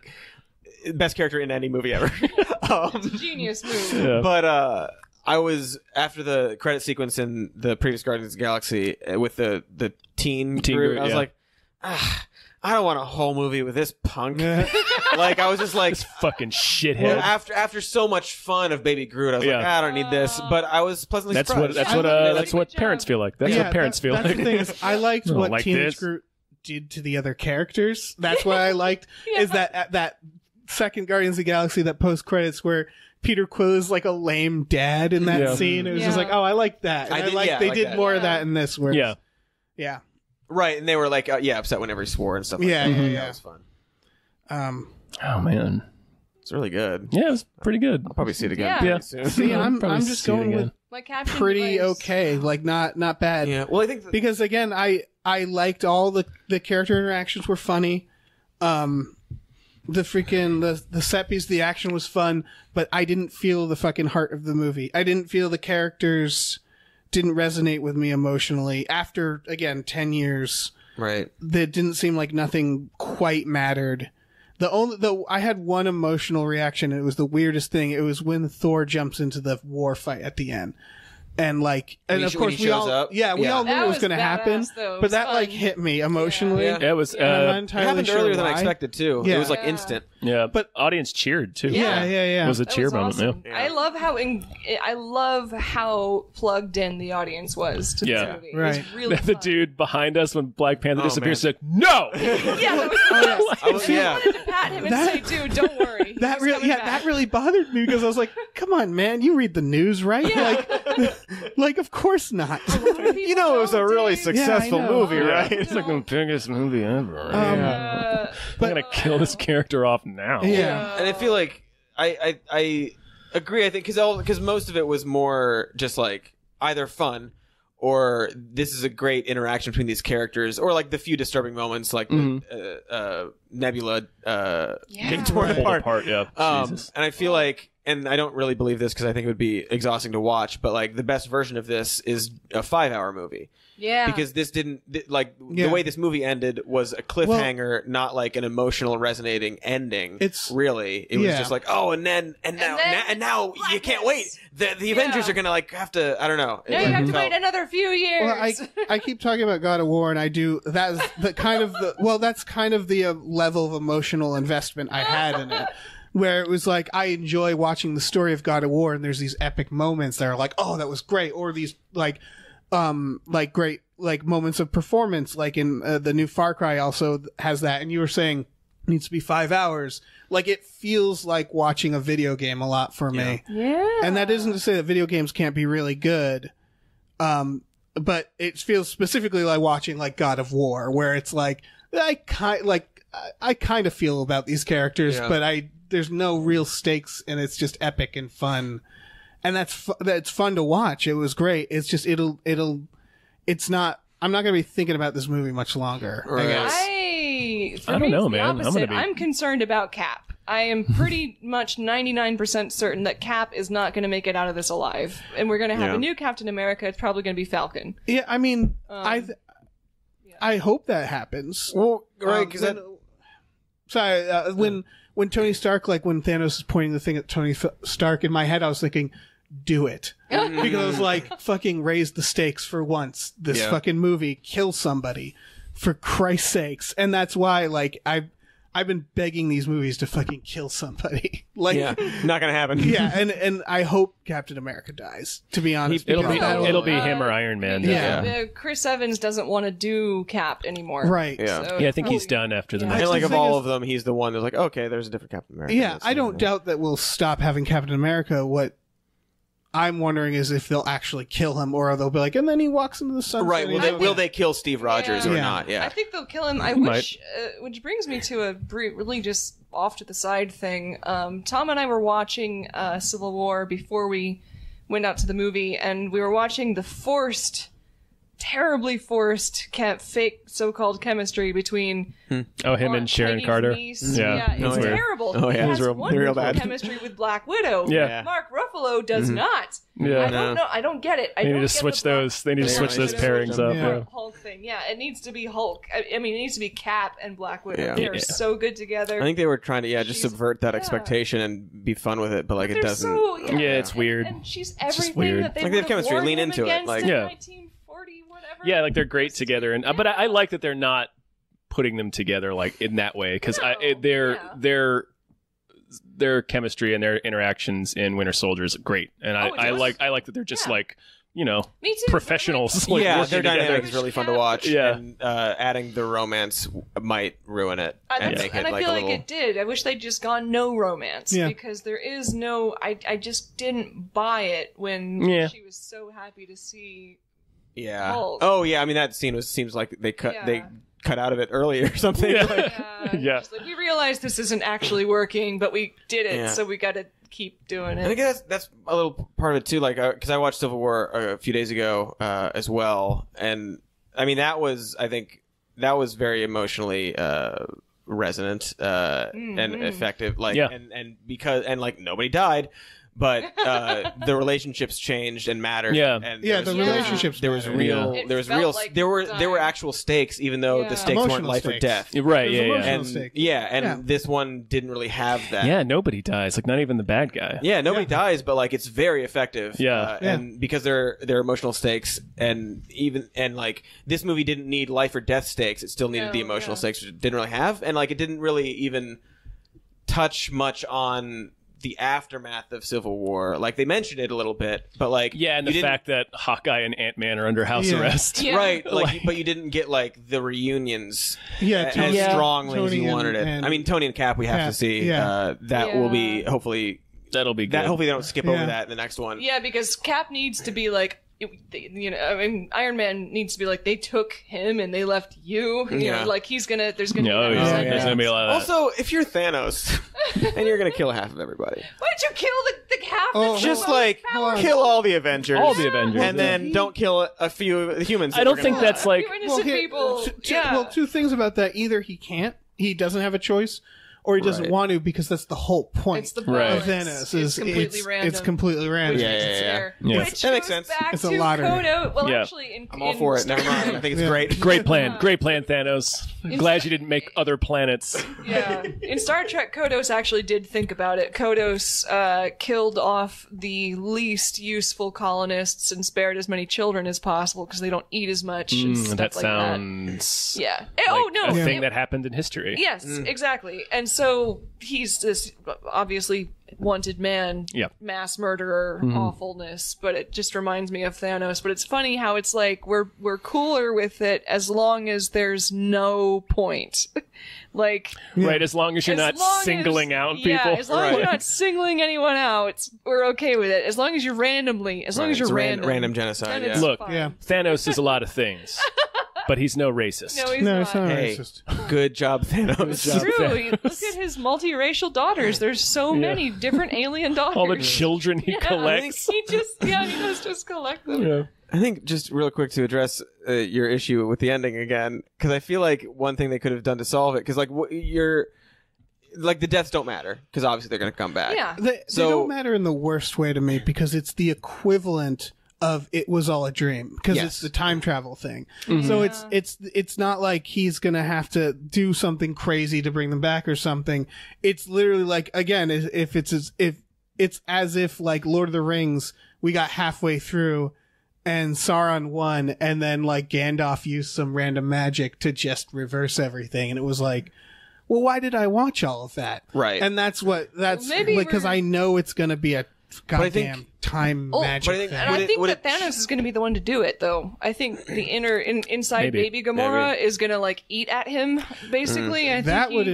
best character in any movie ever. It's a genius movie. Yeah. But I was after the credit sequence in the previous Guardians of the Galaxy with the teen Groot. I was like, I don't want a whole movie with this punk. Like I was just like this fucking shithead. Well, after so much fun of Baby Groot, I was like, I don't need this. But I was pleasantly surprised. That's what parents feel like. That's what parents feel like. That's the thing is, I liked what Teenage Groot did to the other characters. That's what I liked. Is that second Guardians of the Galaxy, that post credits where Peter Quill is like a lame dad in that scene. It was just like, oh, I like that. And they did more of that in this. Where yeah. Right, and they were like, upset whenever he swore and stuff. Yeah. That was fun. Oh man, it's really good. Yeah, it was pretty good. I'll probably see it again. Yeah. Soon. See, I'm just going with pretty okay, like not bad. Yeah. Well, I think because again, I liked all the character interactions were funny. The set piece, the action was fun, but I didn't feel the fucking heart of the movie. I didn't feel the characters didn't resonate with me emotionally after, again, 10 years. Right. That didn't seem like nothing quite mattered. I had one emotional reaction, and it was the weirdest thing. It was when Thor jumps into the war fight at the end. And of course we all knew it was going to happen, but that fun. Hit me emotionally. Yeah. It was. I'm not entirely it happened sure earlier why. than I expected too. Yeah. It was instant. Yeah, but audience cheered too. Yeah. It was a cheer was moment. Awesome. Yeah. I love how plugged in the audience was to this movie. Right. It was really the fun. dude behind us when Black Panther disappears is like, no. Yeah, I wanted to pat him and say, dude, don't worry. That really bothered me because I was like, come on, man, you read the news, right? Yeah. Like of course not. You know, it was a really successful movie, right? It's like the biggest movie ever. I'm gonna kill this character off now. Yeah. And I feel like I agree. I think because most of it was more just like either fun or this is a great interaction between these characters, or like the few disturbing moments, like the Nebula getting torn apart. Yeah. And I feel like, and I don't really believe this because I think it would be exhausting to watch, but like the best version of this is a 5-hour movie. Yeah. Because this didn't the way this movie ended was a cliffhanger, not like an emotional resonating ending. It was just like, oh, and now you can't wait. The Avengers are gonna have to, I don't know. Now you have to wait another few years. Well, I keep talking about God of War, and I do. That's the kind of the level of emotional investment I had in it. Where it was like, I enjoy watching the story of God of War, and there's these epic moments that are like, oh, that was great, or these great moments of performance, like in the new Far Cry also has that. And you were saying it needs to be 5 hours. Like, it feels like watching a video game a lot for me. Yeah. And that isn't to say that video games can't be really good. But it feels specifically like watching like God of War, where it's like, I kind of feel about these characters, but there's no real stakes, and it's just epic and fun, and that's fun to watch. It was great. It's just I'm not gonna be thinking about this movie much longer. Right. I guess. For I don't me, know, it's the man. opposite. I'm concerned about Cap. I am pretty much 99% certain that Cap is not going to make it out of this alive. And we're going to have a new Captain America. It's probably going to be Falcon. Yeah, I mean, I hope that happens. Well, right, because when Tony Stark, like when Thanos is pointing the thing at Tony Stark, in my head I was thinking, do it. Because like, fucking raise the stakes for once. This fucking movie, kill somebody. For Christ's sakes. And that's why, like, I've been begging these movies to fucking kill somebody. Like, not gonna happen. Yeah, and I hope Captain America dies, to be honest. It'll be him or Iron Man. Chris Evans doesn't want to do Cap anymore. Right. Yeah. So, I think he's done after the next. And like, of all of them, he's the one that's like, okay, there's a different Captain America. Yeah, I don't doubt that we'll stop having Captain America. What I'm wondering is if they'll actually kill him, or they'll be like, and then he walks into the sunset. Right. Will they kill Steve Rogers or not? Yeah. I think they'll kill him. I wish, which brings me to a really just off to the side thing. Tom and I were watching Civil War before we went out to the movie, and we were watching the terribly forced fake so-called chemistry between him and Sharon Carter. It's terrible. Oh, yeah. He has wonderful real bad. chemistry with Black Widow. Yeah. Mark Ruffalo does not. Yeah. I don't know. I don't get it. They need to switch those. They need to switch those pairings up. Yeah. Hulk thing. Yeah, it needs to be Hulk. I mean, it needs to be Cap and Black Widow. Yeah. They're so good together. I think they were trying to just subvert that expectation and be fun with it, but like it doesn't. It's weird. And she's just everything weird. that they Like, they have chemistry. warned Lean him into it. against Like, in yeah. 1940, whatever. Yeah, like they're great together, and but I like that they're not putting them together like in that way because their chemistry and their interactions in Winter Soldier is great, and I like that they're just like Me too, professionals. like, yeah, working their dynamic together. is really fun to watch. Yeah. And adding the romance might ruin it and make it I like feel a like little. it did. I wish they'd just gone no romance Yeah. because there is no. I just didn't buy it when she was so happy to see. Yeah. Hulk. Oh yeah. I mean that scene seems like they cut out of it early or something. Yeah. Just like, we realized this isn't actually working, but we did it, so we got to keep doing it. I think that's a little part of it too. Like, because I watched Civil War a few days ago as well, and I mean I think that was very emotionally resonant and effective. Like, and because like nobody died. But the relationships changed and mattered. Yeah, and the relationships. There was there were actual stakes, even though the stakes Emotional weren't life or stakes. death. Right. Emotional stakes. And this one didn't really have that. Yeah, nobody dies. Like not even the bad guy. Yeah, nobody dies, but like it's very effective. Yeah. And because they're emotional stakes, and like this movie didn't need life or death stakes, it still needed the emotional stakes, which it didn't really have, and like it didn't really even touch much on the aftermath of Civil War. Like they mentioned it a little bit, but like and the fact that Hawkeye and Ant-Man are under house arrest. Yeah. Right, like but you didn't get like the reunions as Tony strongly as you and- wanted it. and I mean, Tony and Cap we have to see. That will be hopefully That'll be good. hopefully they don't skip over that in the next one. Yeah, because Cap needs to be like, I mean, Iron Man needs to be like, they took him and they left you. You know, like there's gonna be there's gonna be a lot of that. Also, if you're Thanos and you're gonna kill half of everybody, why did you kill the half? That's just the most like powerful? kill all the Avengers, and then don't kill a few humans. I don't think that's like You innocent people. Two things about that. Either he doesn't have a choice, or he doesn't want to, because that's the whole point. It's the of balance. Thanos. It's completely random. It's completely random. Yeah. Which That makes goes sense. back It's a to lottery. Kodo. Well, Yeah. actually, I'm all for it. Never mind. I think it's great. Great plan, Thanos. Glad you didn't make other planets. Yeah. In Star Trek, Kodos actually did think about it. Kodos killed off the least useful colonists and spared as many children as possible because they don't eat as much. And stuff That like sounds that. Yeah. like a thing that happened in history. Yes, exactly. And so he's this obviously wanted man, mass murderer, awfulness, but it just reminds me of Thanos. But it's funny how it's like we're cooler with it as long as there's no point. Like Right, as long as you're not singling out people. Yeah, as long as you're not singling anyone out, we're okay with it. As long as you're random genocide. then it's Look, fine. Thanos is a lot of things, but he's no racist. No, he's No, not. it's not Hey, racist. good job, Thanos. It's true. Look at his multiracial daughters. There's so many different alien daughters. All the children he collects. He does just collect them. Yeah. I think just real quick to address your issue with the ending again, because I feel like one thing they could have done to solve it, because like the deaths don't matter, because obviously they're going to come back. Yeah. They don't matter in the worst way to me, because it's the equivalent of it was all a dream, because it's the time travel thing. Mm-hmm. So it's not like he's going to have to do something crazy to bring them back or something. It's literally like, again, if it's as if like Lord of the Rings, we got halfway through and Sauron won, and then like Gandalf used some random magic to just reverse everything, and it was like, well, why did I watch all of that? Right. And that's because I know it's going to be a goddamn time magic thing. And I think that Thanos is going to be the one to do it, though. I think the inside baby Gamora is going to like eat at him, basically. That would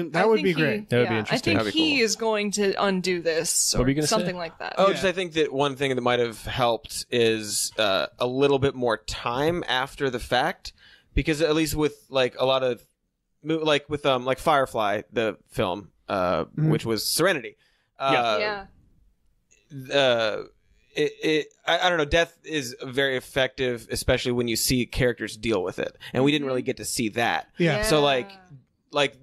be great. That would be interesting. I think he is going to undo this, or something like that. Oh, just I think that one thing that might have helped is a little bit more time after the fact, because at least with like a lot of like with like Firefly, the film, which was Serenity. I don't know. Death is very effective, especially when you see characters deal with it, and we didn't really get to see that. Yeah. So like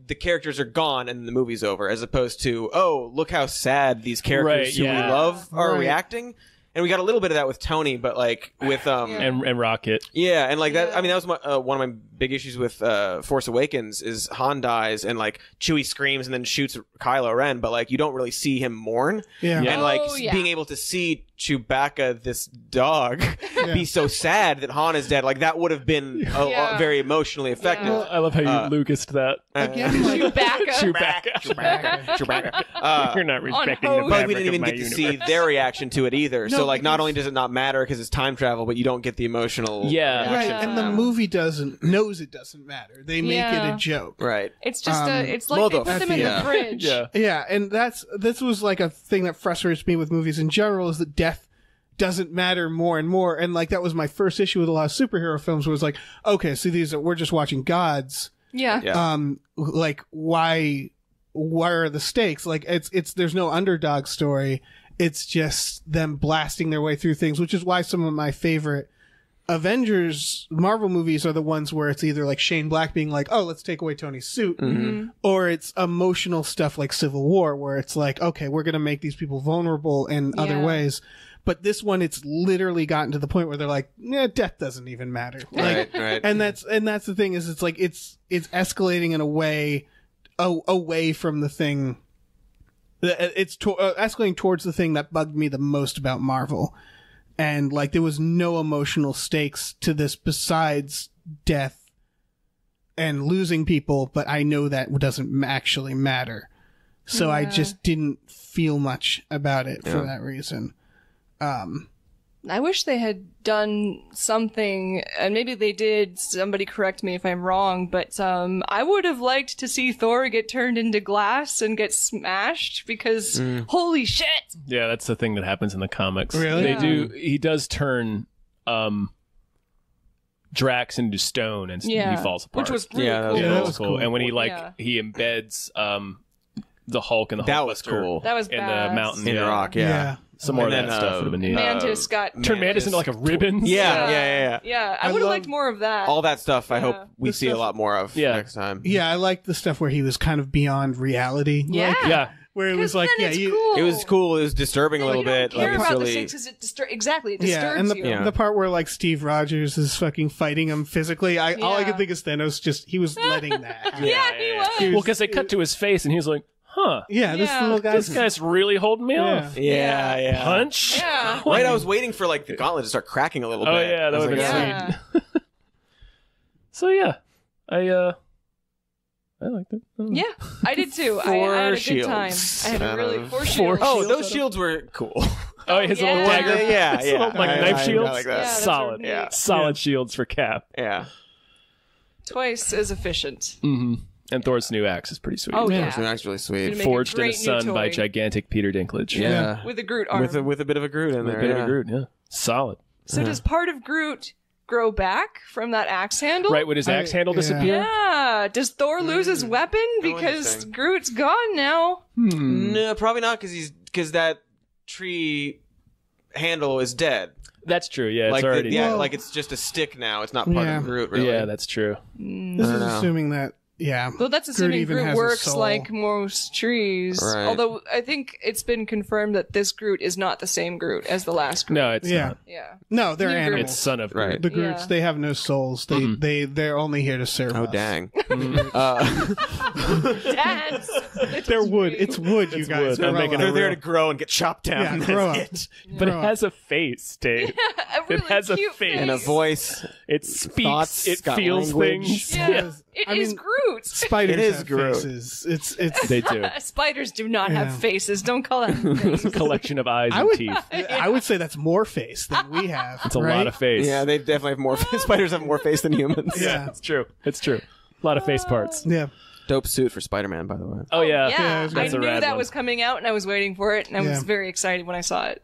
the characters are gone and the movie's over, as opposed to, oh, look how sad these characters who we love are reacting. And we got a little bit of that with Tony, but like with and Rocket. Yeah, and like that. I mean, that was one of my big issues with Force Awakens is Han dies and like Chewie screams and then shoots Kylo Ren, but like you don't really see him mourn. Yeah. And like being able to see Chewbacca, this dog, be so sad that Han is dead, like that would have been very emotionally effective. Yeah. I love how you Lucased that. Chewbacca. You're not respecting the but we didn't even get to see their reaction to it either. So like, not only does it not matter because it's time travel, but you don't get the emotional reaction. Right, and the movie knows it doesn't matter. They make it a joke. Right. It's just it's like they put them in the fridge. Yeah, and this was like a thing that frustrates me with movies in general, is that death doesn't matter more and more. And like, that was my first issue with a lot of superhero films, where it's like, okay, so we're just watching gods. Yeah. Like, why are the stakes? Like, there's no underdog story. It's just them blasting their way through things, which is why some of my favorite Avengers Marvel movies are the ones where it's either like Shane Black being like, oh, let's take away Tony's suit, or it's emotional stuff like Civil War, where it's like, okay, we're going to make these people vulnerable in other ways. But this one, it's literally gotten to the point where they're like, yeah, death doesn't even matter. Like, right. And that's the thing, is it's like, it's escalating in a way away from the thing. It's escalating towards the thing that bugged me the most about Marvel. And like, there was no emotional stakes to this besides death and losing people, but I know that doesn't actually matter. So I just didn't feel much about it for that reason. I wish they had done something, and maybe they did, somebody correct me if I'm wrong, but I would have liked to see Thor get turned into glass and get smashed, because holy shit! Yeah, that's the thing that happens in the comics. Really? He does turn Drax into stone, and he falls apart. Which was really cool. Yeah, that was cool. And when he he embeds the Hulk and the Hulkbuster That was in the mountain in the rock. Yeah. Some more of that stuff would have been neat. Mantis turned Mantis into like a ribbon. Yeah. I would have liked more of that. All that stuff I hope we see a lot more of next time. Yeah, I liked the stuff where he was kind of beyond reality. Yeah. Where it was like, cool. It was cool. It was disturbing a little bit. Care like, about really... the things because it disturbs and the part where like Steve Rogers is fucking fighting him physically, all I could think is Thanos he was letting that happen. He was. Well, because they cut to his face and he was like, huh. Yeah, this little guy's really holding me off. Yeah. Punch? Yeah. Right, I was waiting for like the gauntlet to start cracking a little bit. Oh yeah, that would have been sweet. So yeah, I liked it. Yeah, I did too. I had a good time. I had a really four shields. Oh, those shields were cool. Oh, his little dagger. Yeah. Little, like knife shields. I like that. Solid. Yeah. Solid shields for Cap. Yeah. Twice as efficient. Mm-hmm. And Thor's new axe is pretty sweet. Oh yeah, That's really sweet. Forged in the sun by gigantic Peter Dinklage. Yeah. With a Groot arm. With a bit of a Groot in there. With a bit of a Groot, yeah. Solid. So does part of Groot grow back from that axe handle? Right, would his axe handle disappear? Yeah. Does Thor lose his weapon because Groot's gone now? No, probably not, because that tree handle is dead. That's true. Yeah, it's Like already. like it's just a stick now. It's not part of Groot, really. Yeah, that's true. This is assuming that. Yeah. Well, that's assuming Groot works like most trees. Right. Although I think it's been confirmed that this Groot is not the same Groot as the last Groot. No, it's not. Yeah. No, they're New Groot. animals. It's son of Groot. Right. The Groots, they have no souls. They're only here to serve Oh, us. dang. Dance. They're wood. It's wood, you guys. wood. I'm making They're a there to grow and get chopped down. Yeah, grow up. That's it. But it has a face, Dave. A really It has a cute face. And a voice. It speaks. Thoughts, It got feels language. things. Yeah. It is Groot. Spiders It is have Groot. faces. It's. They do. Spiders do not have faces. Don't call them faces. Collection of eyes I and would. teeth. I would say that's more face than we have. It's a lot of face. Yeah, they definitely have more. Spiders have more face than humans. Yeah. It's true. It's true. A lot of face parts. Yeah. Dope suit for Spider-Man, by the way. Oh yeah. Yeah, I That's a knew rad that one. was coming out, and I was waiting for it, and I was Yeah. very excited when I saw it.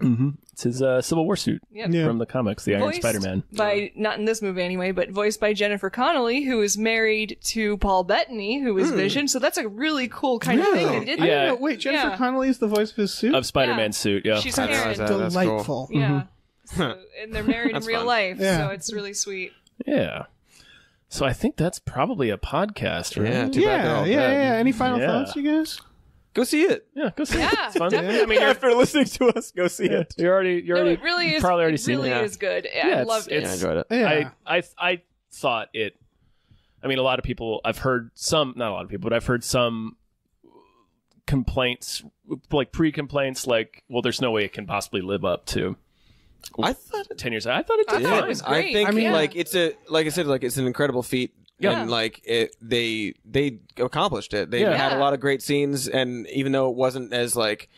It's his Civil War suit Yep. Yeah. from the comics, the Iron Voiced Spider-Man. by, not in this movie anyway, but voiced by Jennifer Connelly, who is married to Paul Bettany, who is Vision. So that's a really cool kind of thing they did. I Yeah. don't know. Wait, Jennifer Yeah. Connelly is the voice of his suit. Of Spider-Man's suit, yeah. She's I didn't realize Karen. that. That's cool. Delightful. Yeah. So, and they're married in That's real fun. life, Yeah. so it's really sweet. Yeah. So I think that's probably a podcast, right? Yeah, too bad they're all dead. Any final Yeah. thoughts, you guys? Go see it. Yeah, go see it. Yeah, It's fun. definitely. I mean, After listening to us, go see it. you're already No, it really is. probably already it seen really it. is good. Yeah, I it's- loved it. I enjoyed it. Yeah. I thought it. I mean, a lot of people. I've heard some, not a lot of people, but I've heard some complaints, like pre-complaints, like, well, there's no way it can possibly live up to I thought 10 years. I thought it did. I thought it fine. was I great. think I mean, like it's a like I said, like it's an incredible feat. Yeah. And like they accomplished it. They Yeah. had a lot of great scenes, and even though it wasn't as like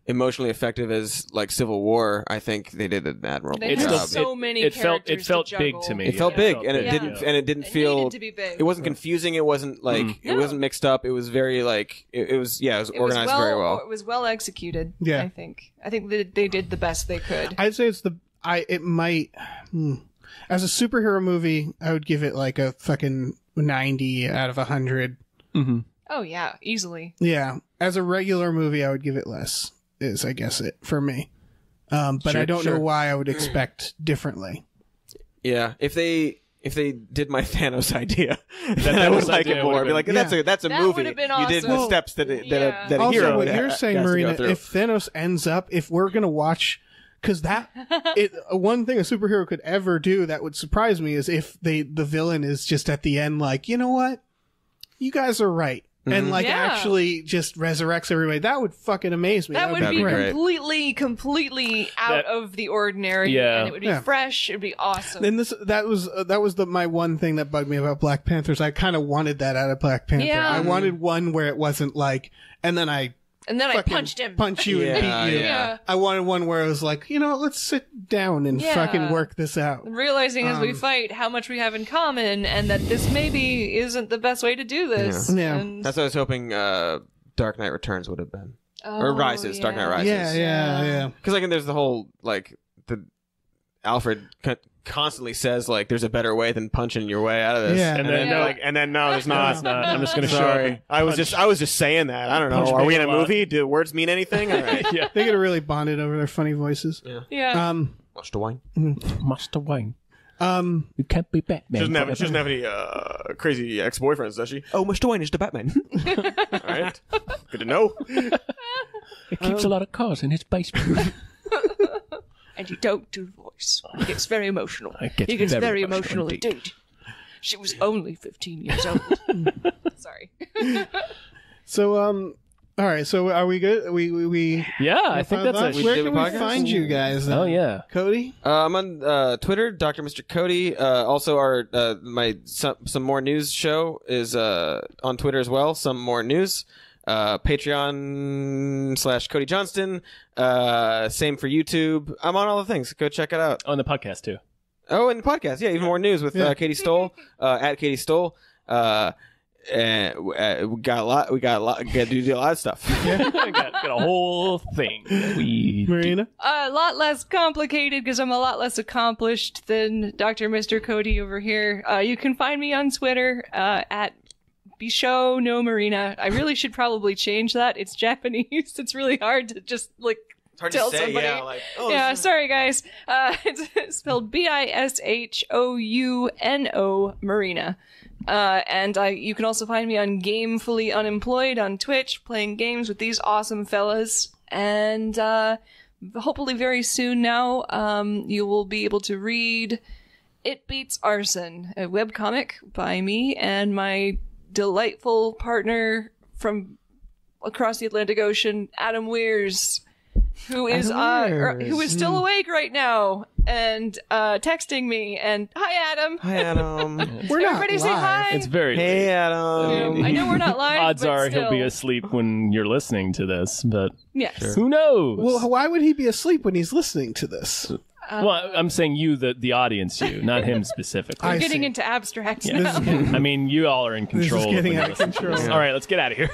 emotionally effective as like Civil War, I think they did an admirable They It's had job. so many it felt characters felt to big juggle. to me. It felt Yeah. big, It and it big. didn't, and it didn't It feel. needed to be big. It wasn't confusing. It wasn't like it wasn't mixed up. It was very like it was. Yeah, it was organized very well. It was well executed. Yeah. I think they did the best they could. I'd say it's it might, as a superhero movie, I would give it like a fucking 90 out of 100. Oh yeah, easily. Yeah. As a regular movie, I would give it less, is I guess it for me. But I don't know why I would expect differently. Yeah, if they did my Thanos idea, then I would like it idea more. would've I'd be like, been- that's a That movie. would've been You did the awesome. steps that a Yeah. a Also, hero. what has you're to saying, go Marina, through. if Thanos ends up, if we're going to watch, because one thing a superhero could ever do that would surprise me is if the villain is just at the end like, you know what? You guys are right. And like Yeah. actually just resurrects everybody. That would fucking amaze me. That would That'd be be great. completely out That- of the ordinary. Yeah. And it would be Yeah. fresh. It would be awesome. And that was my one thing that bugged me about Black Panthers. I kind of wanted that out of Black Panther. Yeah. I wanted one where it wasn't like, and then I and then I fucking punched him. punch you and Yeah, beat you. Yeah. I wanted one where it was like, you know, let's sit down and Yeah. fucking work this out. Realizing as we fight how much we have in common, and that this maybe isn't the best way to do this. Yeah. And- That's what I was hoping Dark Knight Returns would have been, or Oh, Rises. Dark Knight Rises. Yeah. Because like there's the whole like the Alfred constantly says like there's a better way than punching your way out of this. Yeah. And then Yeah. like and then no, there's not. It's not. I'm just going to show Sorry, up. I was just saying that. I don't know. Punch Are we in me a a lot. movie? Do words mean anything? All right. Yeah. They get really bonded over their funny voices. Yeah. Watch the wine. Master Wayne. You can't be Batman. She doesn't have any crazy ex-boyfriends, does she? Oh, Mr. Wayne is the Batman. All right. Good to know. He keeps a lot of cars in his basement. And you don't do the voice. He gets very emotional. I get He gets very very emotional emotional indeed. She was only 15 years old. Sorry. So, all right. So, are we good? We Yeah, I think that's thoughts? a. Where did can a we podcast? find you guys? Then? Oh yeah. Cody. I'm on Twitter, Dr. Mr. Cody. Also, our my some more news show is on Twitter as well. Some more news. Patreon / Cody Johnston. Same for YouTube. I'm on all the things. Go check it out. On the podcast too. Oh, and the podcast. Yeah, even more news with Katie Stoll at Katie Stoll. And we got a lot. We got to do a lot of stuff. got a whole thing. Marina. A lot less complicated because I'm a lot less accomplished than Dr. Mr. Cody over here. You can find me on Twitter at Bisho no Marina. I really should probably change that. It's Japanese. It's really hard to just like tell somebody. Yeah, sorry guys. It's spelled Bishouno Marina. And you can also find me on Gamefully Unemployed on Twitch, playing games with these awesome fellas. And hopefully very soon now, you will be able to read It Beats Arson, a webcomic by me and my delightful partner from across the Atlantic Ocean, Adam Weirs, who is still awake right now and texting me. And hi, Adam. Hi, Adam. We're not Everybody say live. hi. It's very Hey, late. Adam. I know we're not live. Odds but are still. he'll be asleep when you're listening to this, but Yes. who knows? Well, why would he be asleep when he's listening to this? Well, I'm saying you, the audience, not him specifically. I We're getting see. into abstracts Yeah. now. I mean, you all are in This control. is getting when out you of listen to control. this. All right, let's get out of here.